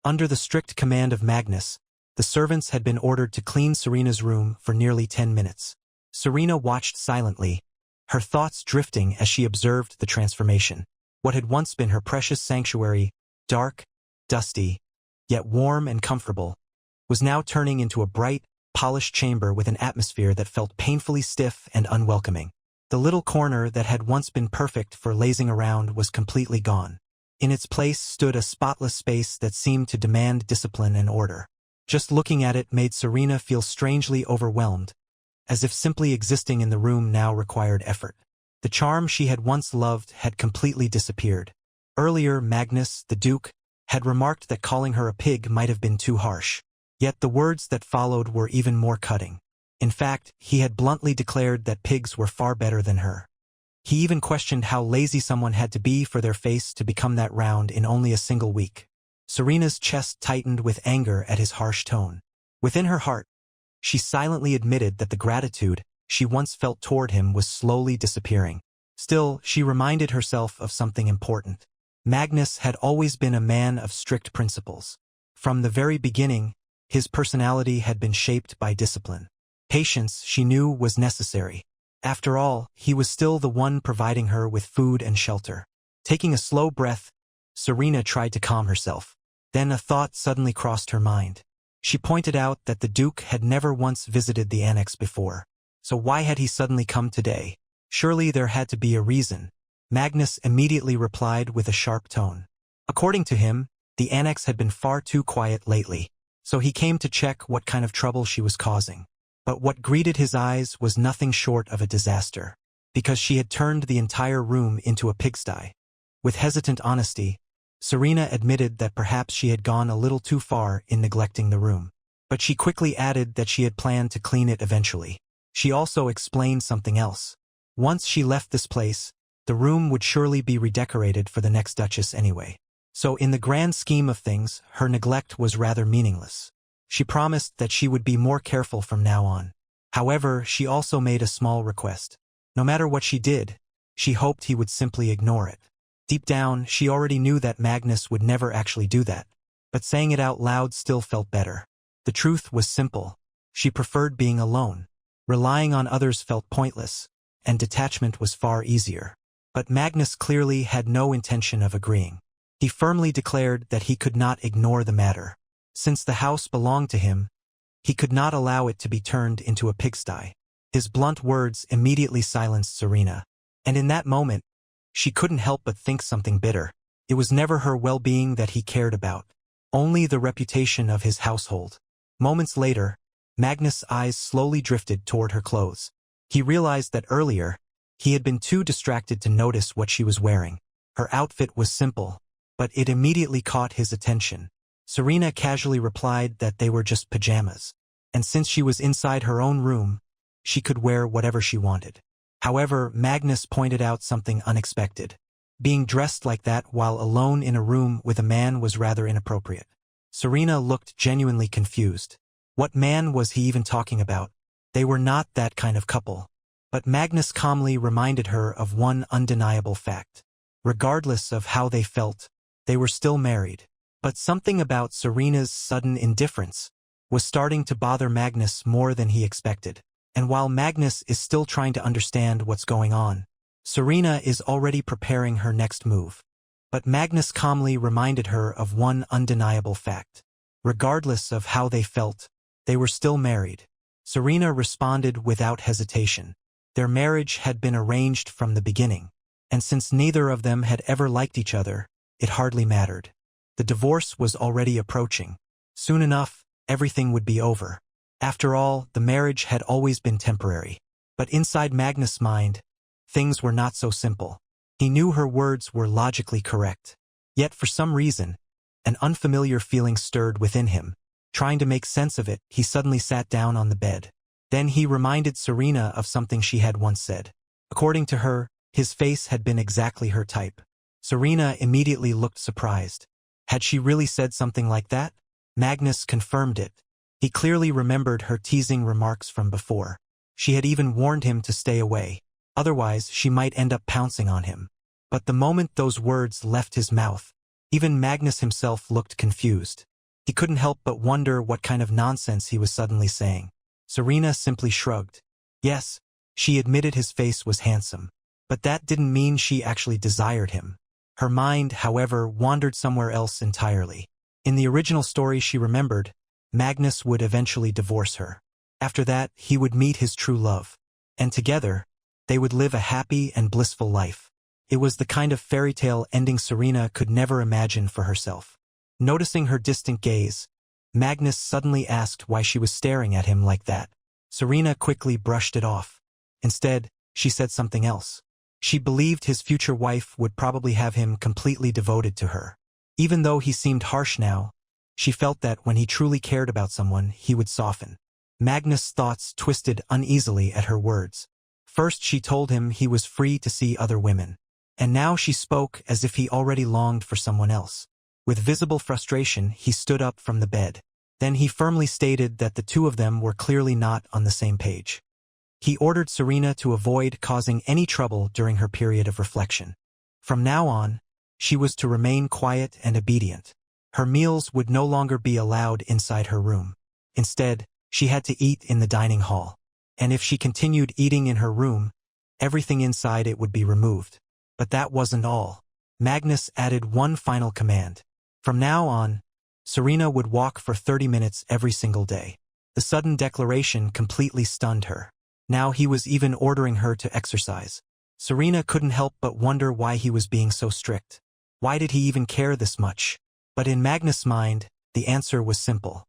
Under the strict command of Magnus, the servants had been ordered to clean Serena's room for nearly 10 minutes. Serena watched silently, her thoughts drifting as she observed the transformation. What had once been her precious sanctuary, dark, dusty, yet warm and comfortable, was now turning into a bright, polished chamber with an atmosphere that felt painfully stiff and unwelcoming. The little corner that had once been perfect for lazing around was completely gone. In its place stood a spotless space that seemed to demand discipline and order. Just looking at it made Serena feel strangely overwhelmed, as if simply existing in the room now required effort. The charm she had once loved had completely disappeared. Earlier, Magnus, the Duke, had remarked that calling her a pig might have been too harsh. Yet the words that followed were even more cutting. In fact, he had bluntly declared that pigs were far better than her. He even questioned how lazy someone had to be for their face to become that round in only a single week. Serena's chest tightened with anger at his harsh tone. Within her heart, she silently admitted that the gratitude she once felt toward him was slowly disappearing. Still, she reminded herself of something important. Magnus had always been a man of strict principles. From the very beginning, his personality had been shaped by discipline. Patience, she knew, was necessary. After all, he was still the one providing her with food and shelter. Taking a slow breath, Serena tried to calm herself. Then a thought suddenly crossed her mind. She pointed out that the Duke had never once visited the annex before. So why had he suddenly come today? Surely there had to be a reason. Magnus immediately replied with a sharp tone. According to him, the annex had been far too quiet lately, so he came to check what kind of trouble she was causing. But what greeted his eyes was nothing short of a disaster, because she had turned the entire room into a pigsty. With hesitant honesty, Serena admitted that perhaps she had gone a little too far in neglecting the room. But she quickly added that she had planned to clean it eventually. She also explained something else. Once she left this place, the room would surely be redecorated for the next Duchess anyway. So in the grand scheme of things, her neglect was rather meaningless. She promised that she would be more careful from now on. However, she also made a small request. No matter what she did, she hoped he would simply ignore it. Deep down, she already knew that Magnus would never actually do that, but saying it out loud still felt better. The truth was simple. She preferred being alone. Relying on others felt pointless, and detachment was far easier. But Magnus clearly had no intention of agreeing. He firmly declared that he could not ignore the matter. Since the house belonged to him, he could not allow it to be turned into a pigsty. His blunt words immediately silenced Serena, and in that moment, she couldn't help but think something bitter. It was never her well-being that he cared about, only the reputation of his household. Moments later, Magnus' eyes slowly drifted toward her clothes. He realized that earlier, he had been too distracted to notice what she was wearing. Her outfit was simple, but it immediately caught his attention. Serena casually replied that they were just pajamas, and since she was inside her own room, she could wear whatever she wanted. However, Magnus pointed out something unexpected. Being dressed like that while alone in a room with a man was rather inappropriate. Serena looked genuinely confused. What man was he even talking about? They were not that kind of couple. But Magnus calmly reminded her of one undeniable fact. Regardless of how they felt, they were still married. But something about Serena's sudden indifference was starting to bother Magnus more than he expected. And while Magnus is still trying to understand what's going on, Serena is already preparing her next move. But Magnus calmly reminded her of one undeniable fact. Regardless of how they felt, they were still married. Serena responded without hesitation. Their marriage had been arranged from the beginning, and since neither of them had ever liked each other, it hardly mattered. The divorce was already approaching. Soon enough, everything would be over. After all, the marriage had always been temporary. But inside Magnus' mind, things were not so simple. He knew her words were logically correct. Yet for some reason, an unfamiliar feeling stirred within him. Trying to make sense of it, he suddenly sat down on the bed. Then he reminded Serena of something she had once said. According to her, his face had been exactly her type. Serena immediately looked surprised. Had she really said something like that? Magnus confirmed it. He clearly remembered her teasing remarks from before. She had even warned him to stay away. Otherwise, she might end up pouncing on him. But the moment those words left his mouth, even Magnus himself looked confused. He couldn't help but wonder what kind of nonsense he was suddenly saying. Serena simply shrugged. Yes, She admitted his face was handsome, but that didn't mean she actually desired him. Her mind, however, wandered somewhere else entirely. In the original story she remembered, Magnus would eventually divorce her. After that, he would meet his true love. And together, they would live a happy and blissful life. It was the kind of fairy tale ending Serena could never imagine for herself. Noticing her distant gaze, Magnus suddenly asked why she was staring at him like that. Serena quickly brushed it off. Instead, she said something else. She believed his future wife would probably have him completely devoted to her. Even though he seemed harsh now, she felt that when he truly cared about someone, he would soften. Magnus' thoughts twisted uneasily at her words. First she told him he was free to see other women, and now she spoke as if he already longed for someone else. With visible frustration, he stood up from the bed. Then he firmly stated that the two of them were clearly not on the same page. He ordered Serena to avoid causing any trouble during her period of reflection. From now on, she was to remain quiet and obedient. Her meals would no longer be allowed inside her room. Instead, she had to eat in the dining hall. And if she continued eating in her room, everything inside it would be removed. But that wasn't all. Magnus added one final command. From now on, Serena would walk for 30 minutes every single day. The sudden declaration completely stunned her. Now he was even ordering her to exercise. Serena couldn't help but wonder why he was being so strict. Why did he even care this much? But in Magnus' mind, the answer was simple.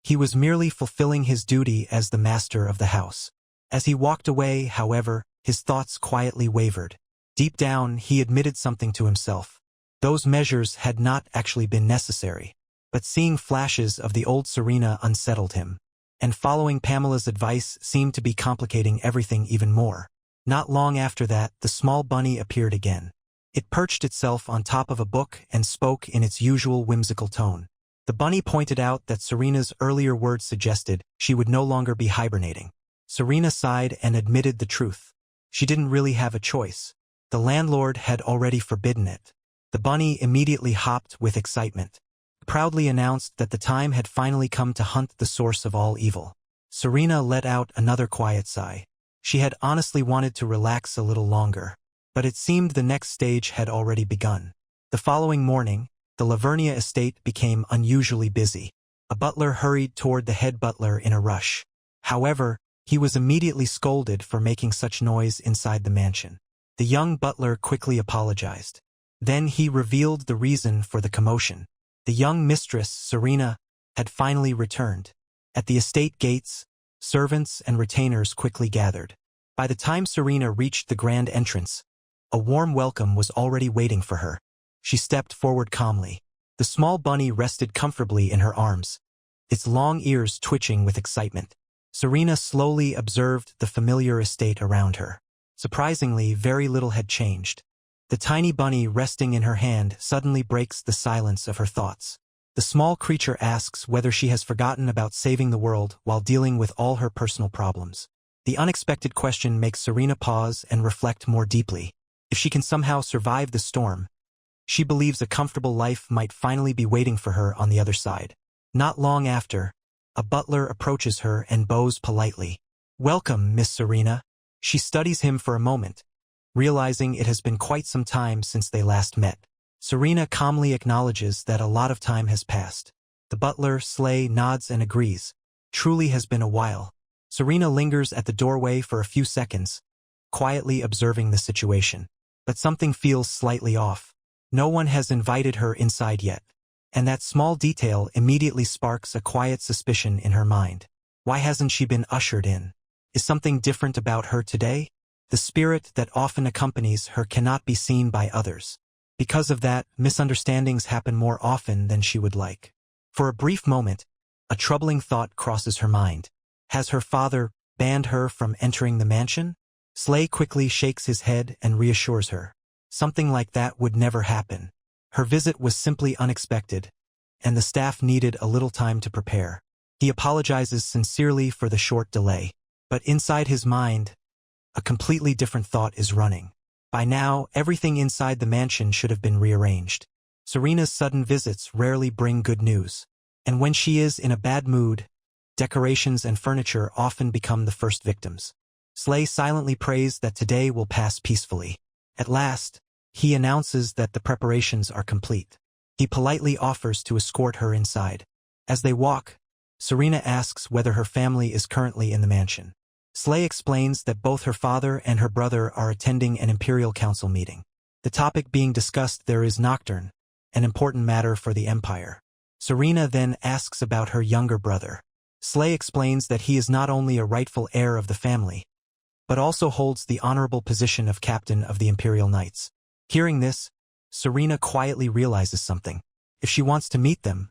He was merely fulfilling his duty as the master of the house. As he walked away, however, his thoughts quietly wavered. Deep down, he admitted something to himself. Those measures had not actually been necessary. But seeing flashes of the old Serena unsettled him. And following Pamela's advice seemed to be complicating everything even more. Not long after that, the small bunny appeared again. It perched itself on top of a book and spoke in its usual whimsical tone. The bunny pointed out that Serena's earlier words suggested she would no longer be hibernating. Serena sighed and admitted the truth. She didn't really have a choice. The landlord had already forbidden it. The bunny immediately hopped with excitement. Proudly announced that the time had finally come to hunt the source of all evil. Serena let out another quiet sigh. She had honestly wanted to relax a little longer, but it seemed the next stage had already begun. The following morning, the Lavernia estate became unusually busy. A butler hurried toward the head butler in a rush. However, he was immediately scolded for making such noise inside the mansion. The young butler quickly apologized. Then he revealed the reason for the commotion. The young mistress, Serena, had finally returned. At the estate gates, servants and retainers quickly gathered. By the time Serena reached the grand entrance, a warm welcome was already waiting for her. She stepped forward calmly. The small bunny rested comfortably in her arms, its long ears twitching with excitement. Serena slowly observed the familiar estate around her. Surprisingly, very little had changed. The tiny bunny resting in her hand suddenly breaks the silence of her thoughts. The small creature asks whether she has forgotten about saving the world while dealing with all her personal problems. The unexpected question makes Serena pause and reflect more deeply. If she can somehow survive the storm, she believes a comfortable life might finally be waiting for her on the other side. Not long after, a butler approaches her and bows politely. "Welcome, Miss Serena." She studies him for a moment, realizing it has been quite some time since they last met. Serena calmly acknowledges that a lot of time has passed. The butler, Slay, nods and agrees. Truly has been a while. Serena lingers at the doorway for a few seconds, quietly observing the situation. But something feels slightly off. No one has invited her inside yet. And that small detail immediately sparks a quiet suspicion in her mind. Why hasn't she been ushered in? Is something different about her today? The spirit that often accompanies her cannot be seen by others. Because of that, misunderstandings happen more often than she would like. For a brief moment, a troubling thought crosses her mind. Has her father banned her from entering the mansion? Slay quickly shakes his head and reassures her. Something like that would never happen. Her visit was simply unexpected, and the staff needed a little time to prepare. He apologizes sincerely for the short delay. But inside his mind, a completely different thought is running. By now, everything inside the mansion should have been rearranged. Serena's sudden visits rarely bring good news. And when she is in a bad mood, decorations and furniture often become the first victims. Slay silently prays that today will pass peacefully. At last, he announces that the preparations are complete. He politely offers to escort her inside. As they walk, Serena asks whether her family is currently in the mansion. Slay explains that both her father and her brother are attending an Imperial Council meeting. The topic being discussed there is Nocturne, an important matter for the Empire. Serena then asks about her younger brother. Slay explains that he is not only a rightful heir of the family, but also holds the honorable position of captain of the Imperial Knights. Hearing this, Serena quietly realizes something. If she wants to meet them,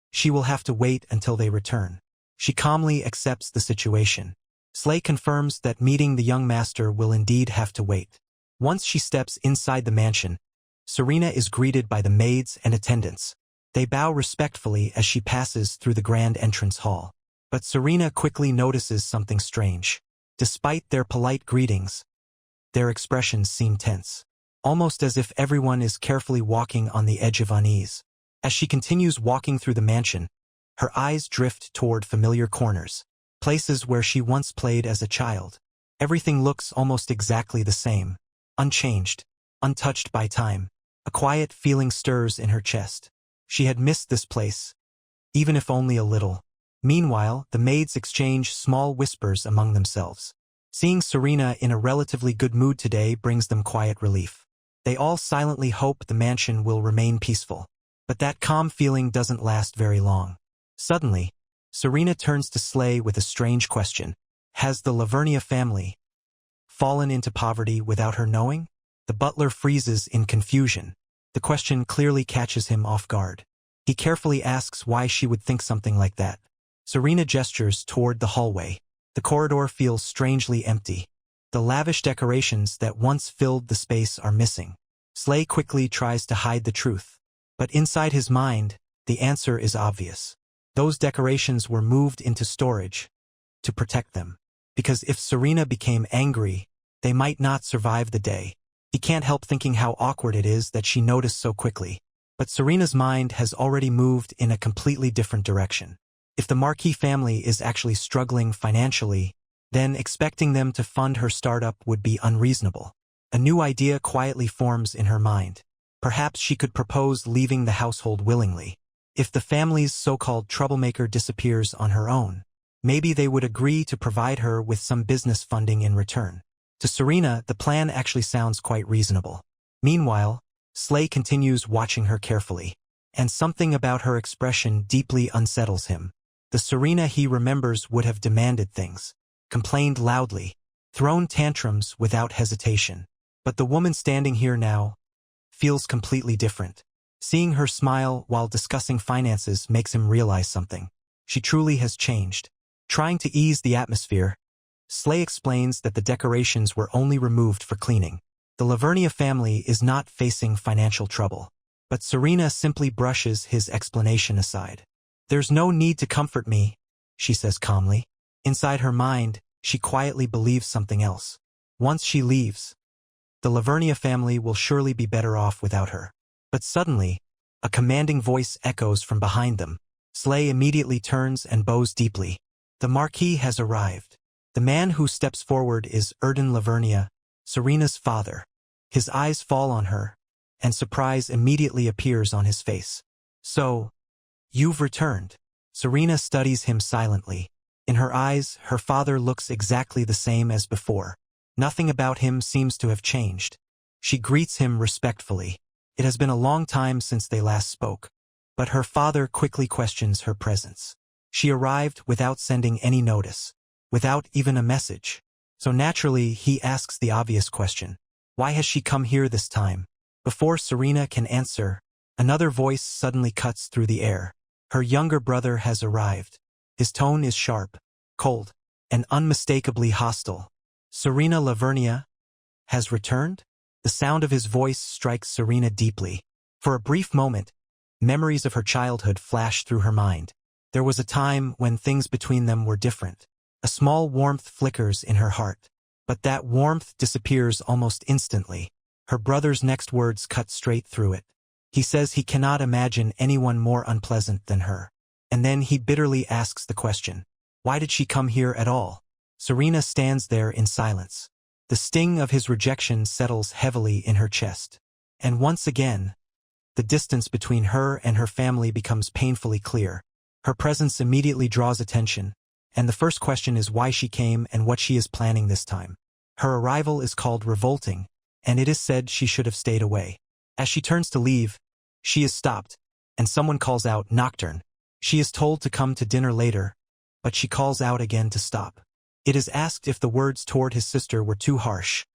she will have to wait until they return. She calmly accepts the situation. Slay confirms that meeting the young master will indeed have to wait. Once she steps inside the mansion, Serena is greeted by the maids and attendants. They bow respectfully as she passes through the grand entrance hall. But Serena quickly notices something strange. Despite their polite greetings, their expressions seem tense, almost as if everyone is carefully walking on the edge of unease. As she continues walking through the mansion, her eyes drift toward familiar corners, places where she once played as a child. Everything looks almost exactly the same, unchanged, untouched by time. A quiet feeling stirs in her chest. She had missed this place, even if only a little. Meanwhile, the maids exchange small whispers among themselves. Seeing Serena in a relatively good mood today brings them quiet relief. They all silently hope the mansion will remain peaceful. But that calm feeling doesn't last very long. Suddenly, Serena turns to Slay with a strange question. Has the Lavernia family fallen into poverty without her knowing? The butler freezes in confusion. The question clearly catches him off guard. He carefully asks why she would think something like that. Serena gestures toward the hallway. The corridor feels strangely empty. The lavish decorations that once filled the space are missing. Slay quickly tries to hide the truth. But inside his mind, the answer is obvious. Those decorations were moved into storage to protect them. Because if Serena became angry, they might not survive the day. He can't help thinking how awkward it is that she noticed so quickly. But Serena's mind has already moved in a completely different direction. If the Marquis family is actually struggling financially, then expecting them to fund her startup would be unreasonable. A new idea quietly forms in her mind. Perhaps she could propose leaving the household willingly. If the family's so-called troublemaker disappears on her own, maybe they would agree to provide her with some business funding in return. To Serena, the plan actually sounds quite reasonable. Meanwhile, Slay continues watching her carefully, and something about her expression deeply unsettles him. The Serena he remembers would have demanded things, complained loudly, thrown tantrums without hesitation. But the woman standing here now feels completely different. Seeing her smile while discussing finances makes him realize something. She truly has changed. Trying to ease the atmosphere, Slay explains that the decorations were only removed for cleaning. The Lavernia family is not facing financial trouble. But Serena simply brushes his explanation aside. There's no need to comfort me, she says calmly. Inside her mind, she quietly believes something else. Once she leaves, the Lavernia family will surely be better off without her. But suddenly, a commanding voice echoes from behind them. Slay immediately turns and bows deeply. The Marquis has arrived. The man who steps forward is Erden Lavernia, Serena's father. His eyes fall on her, and surprise immediately appears on his face. So, you've returned. Serena studies him silently. In her eyes, her father looks exactly the same as before. Nothing about him seems to have changed. She greets him respectfully. It has been a long time since they last spoke. But her father quickly questions her presence. She arrived without sending any notice, without even a message. So naturally, he asks the obvious question. Why has she come here this time? Before Serena can answer, another voice suddenly cuts through the air. Her younger brother has arrived. His tone is sharp, cold, and unmistakably hostile. Serena Lavernia has returned? The sound of his voice strikes Serena deeply. For a brief moment, memories of her childhood flash through her mind. There was a time when things between them were different. A small warmth flickers in her heart. But that warmth disappears almost instantly. Her brother's next words cut straight through it. He says he cannot imagine anyone more unpleasant than her. And then he bitterly asks the question, why did she come here at all? Serena stands there in silence. The sting of his rejection settles heavily in her chest. And once again, the distance between her and her family becomes painfully clear. Her presence immediately draws attention, and the first question is why she came and what she is planning this time. Her arrival is called revolting, and it is said she should have stayed away. As she turns to leave, she is stopped, and someone calls out, "Nocturne." She is told to come to dinner later, but she calls out again to stop. It is asked if the words toward his sister were too harsh,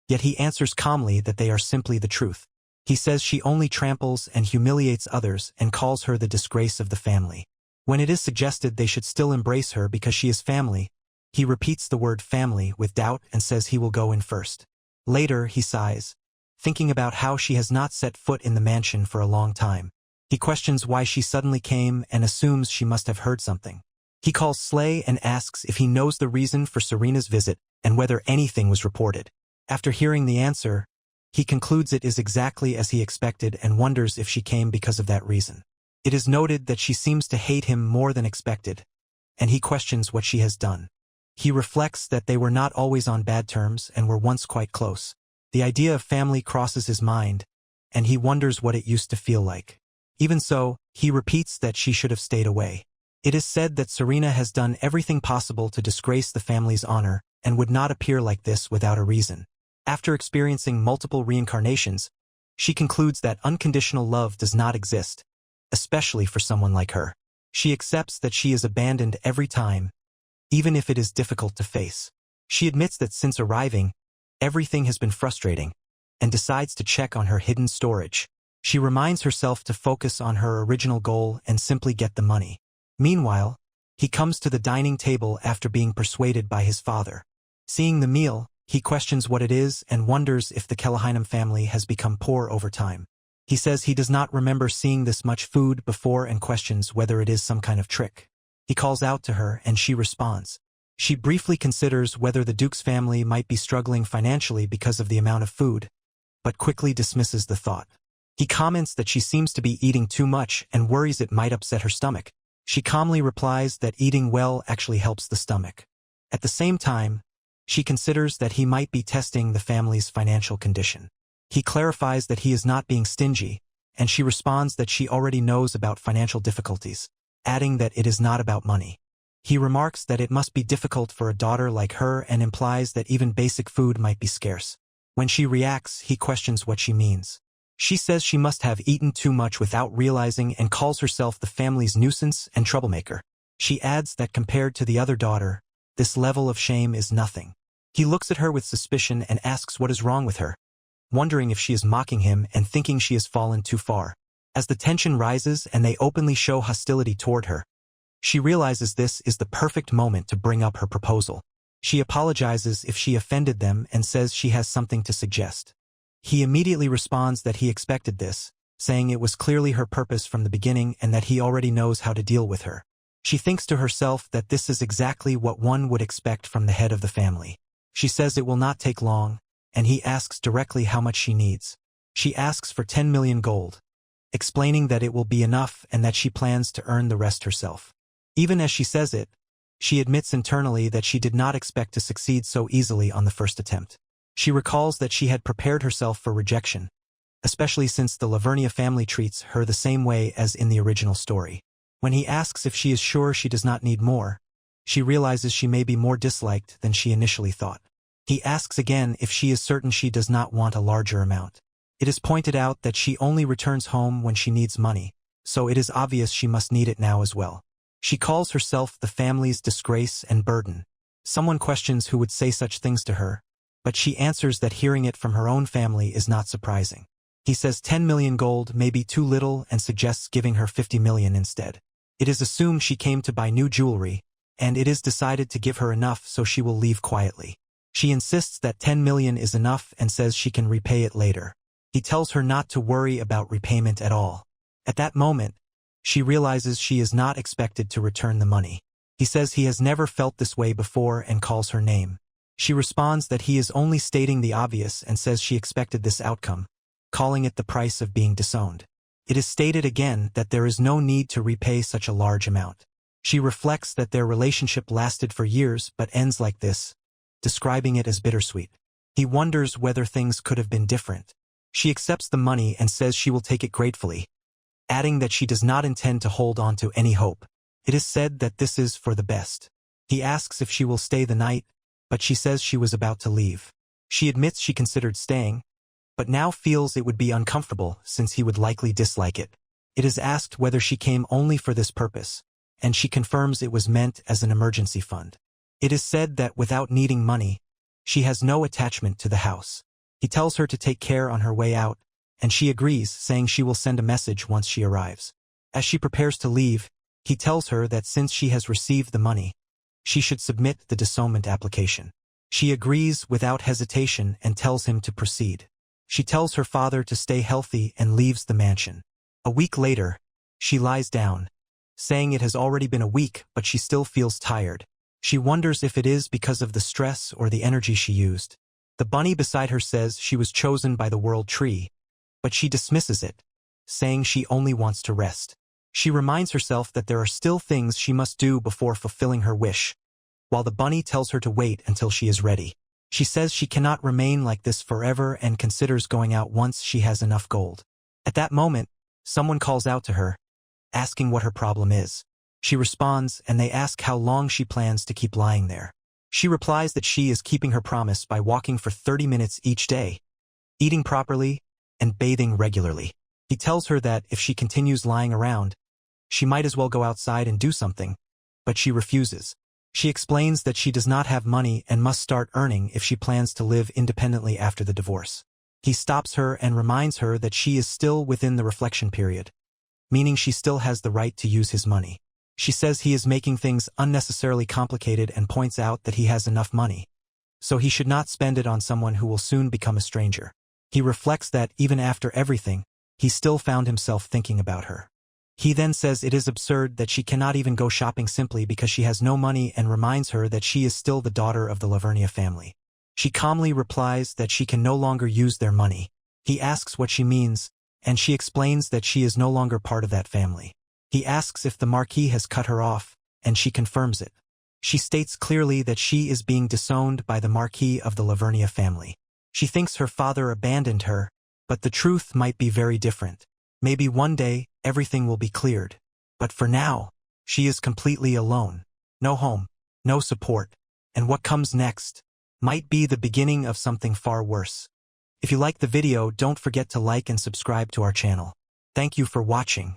yet he answers calmly that they are simply the truth. He says she only tramples and humiliates others and calls her the disgrace of the family. When it is suggested they should still embrace her because she is family, he repeats the word family with doubt and says he will go in first. Later, he sighs, thinking about how she has not set foot in the mansion for a long time. He questions why she suddenly came and assumes she must have heard something. He calls Slay and asks if he knows the reason for Serena's visit and whether anything was reported. After hearing the answer, he concludes it is exactly as he expected and wonders if she came because of that reason. It is noted that she seems to hate him more than expected, and he questions what she has done. He reflects that they were not always on bad terms and were once quite close. The idea of family crosses his mind, and he wonders what it used to feel like. Even so, he repeats that she should have stayed away. It is said that Serena has done everything possible to disgrace the family's honor and would not appear like this without a reason. After experiencing multiple reincarnations, she concludes that unconditional love does not exist, especially for someone like her. She accepts that she is abandoned every time, even if it is difficult to face. She admits that since arriving, everything has been frustrating, and decides to check on her hidden storage. She reminds herself to focus on her original goal and simply get the money. Meanwhile, he comes to the dining table after being persuaded by his father. Seeing the meal, he questions what it is and wonders if the Kelahinem family has become poor over time. He says he does not remember seeing this much food before and questions whether it is some kind of trick. He calls out to her and she responds. She briefly considers whether the Duke's family might be struggling financially because of the amount of food, but quickly dismisses the thought. He comments that she seems to be eating too much and worries it might upset her stomach. She calmly replies that eating well actually helps the stomach. At the same time, she considers that he might be testing the family's financial condition. He clarifies that he is not being stingy, and she responds that she already knows about financial difficulties, adding that it is not about money. He remarks that it must be difficult for a daughter like her and implies that even basic food might be scarce. When she reacts, he questions what she means. She says she must have eaten too much without realizing and calls herself the family's nuisance and troublemaker. She adds that compared to the other daughter, this level of shame is nothing. He looks at her with suspicion and asks what is wrong with her, wondering if she is mocking him and thinking she has fallen too far. As the tension rises and they openly show hostility toward her, she realizes this is the perfect moment to bring up her proposal. She apologizes if she offended them and says she has something to suggest. He immediately responds that he expected this, saying it was clearly her purpose from the beginning and that he already knows how to deal with her. She thinks to herself that this is exactly what one would expect from the head of the family. She says it will not take long, and he asks directly how much she needs. She asks for 10 million gold, explaining that it will be enough and that she plans to earn the rest herself. Even as she says it, she admits internally that she did not expect to succeed so easily on the first attempt. She recalls that she had prepared herself for rejection, especially since the Lavernia family treats her the same way as in the original story. When he asks if she is sure she does not need more, she realizes she may be more disliked than she initially thought. He asks again if she is certain she does not want a larger amount. It is pointed out that she only returns home when she needs money, so it is obvious she must need it now as well. She calls herself the family's disgrace and burden. Someone questions who would say such things to her, but she answers that hearing it from her own family is not surprising. He says 10 million gold may be too little and suggests giving her 50 million instead. It is assumed she came to buy new jewelry, and it is decided to give her enough so she will leave quietly. She insists that 10 million is enough and says she can repay it later. He tells her not to worry about repayment at all. At that moment, she realizes she is not expected to return the money. He says he has never felt this way before and calls her name. She responds that he is only stating the obvious and says she expected this outcome, calling it the price of being disowned. It is stated again that there is no need to repay such a large amount. She reflects that their relationship lasted for years but ends like this, describing it as bittersweet. He wonders whether things could have been different. She accepts the money and says she will take it gratefully, adding that she does not intend to hold on to any hope. It is said that this is for the best. He asks if she will stay the night, but she says she was about to leave. She admits she considered staying, but now feels it would be uncomfortable since he would likely dislike it. It is asked whether she came only for this purpose, and she confirms it was meant as an emergency fund. It is said that without needing money, she has no attachment to the house. He tells her to take care on her way out, and she agrees, saying she will send a message once she arrives. As she prepares to leave, he tells her that since she has received the money, she should submit the disownment application. She agrees without hesitation and tells him to proceed. She tells her father to stay healthy and leaves the mansion. A week later, she lies down, saying it has already been a week but she still feels tired. She wonders if it is because of the stress or the energy she used. The bunny beside her says she was chosen by the world tree, but she dismisses it, saying she only wants to rest. She reminds herself that there are still things she must do before fulfilling her wish, while the bunny tells her to wait until she is ready. She says she cannot remain like this forever and considers going out once she has enough gold. At that moment, someone calls out to her, asking what her problem is. She responds, and they ask how long she plans to keep lying there. She replies that she is keeping her promise by walking for 30 minutes each day, eating properly, and bathing regularly. He tells her that if she continues lying around, she might as well go outside and do something, but she refuses. She explains that she does not have money and must start earning if she plans to live independently after the divorce. He stops her and reminds her that she is still within the reflection period, meaning she still has the right to use his money. She says he is making things unnecessarily complicated and points out that he has enough money, so he should not spend it on someone who will soon become a stranger. He reflects that even after everything, he still found himself thinking about her. He then says it is absurd that she cannot even go shopping simply because she has no money and reminds her that she is still the daughter of the Lavernia family. She calmly replies that she can no longer use their money. He asks what she means, and she explains that she is no longer part of that family. He asks if the Marquis has cut her off, and she confirms it. She states clearly that she is being disowned by the Marquis of the Lavernia family. She thinks her father abandoned her, but the truth might be very different. Maybe one day, everything will be cleared. But for now, she is completely alone. No home, no support, and what comes next might be the beginning of something far worse. If you liked the video, don't forget to like and subscribe to our channel. Thank you for watching.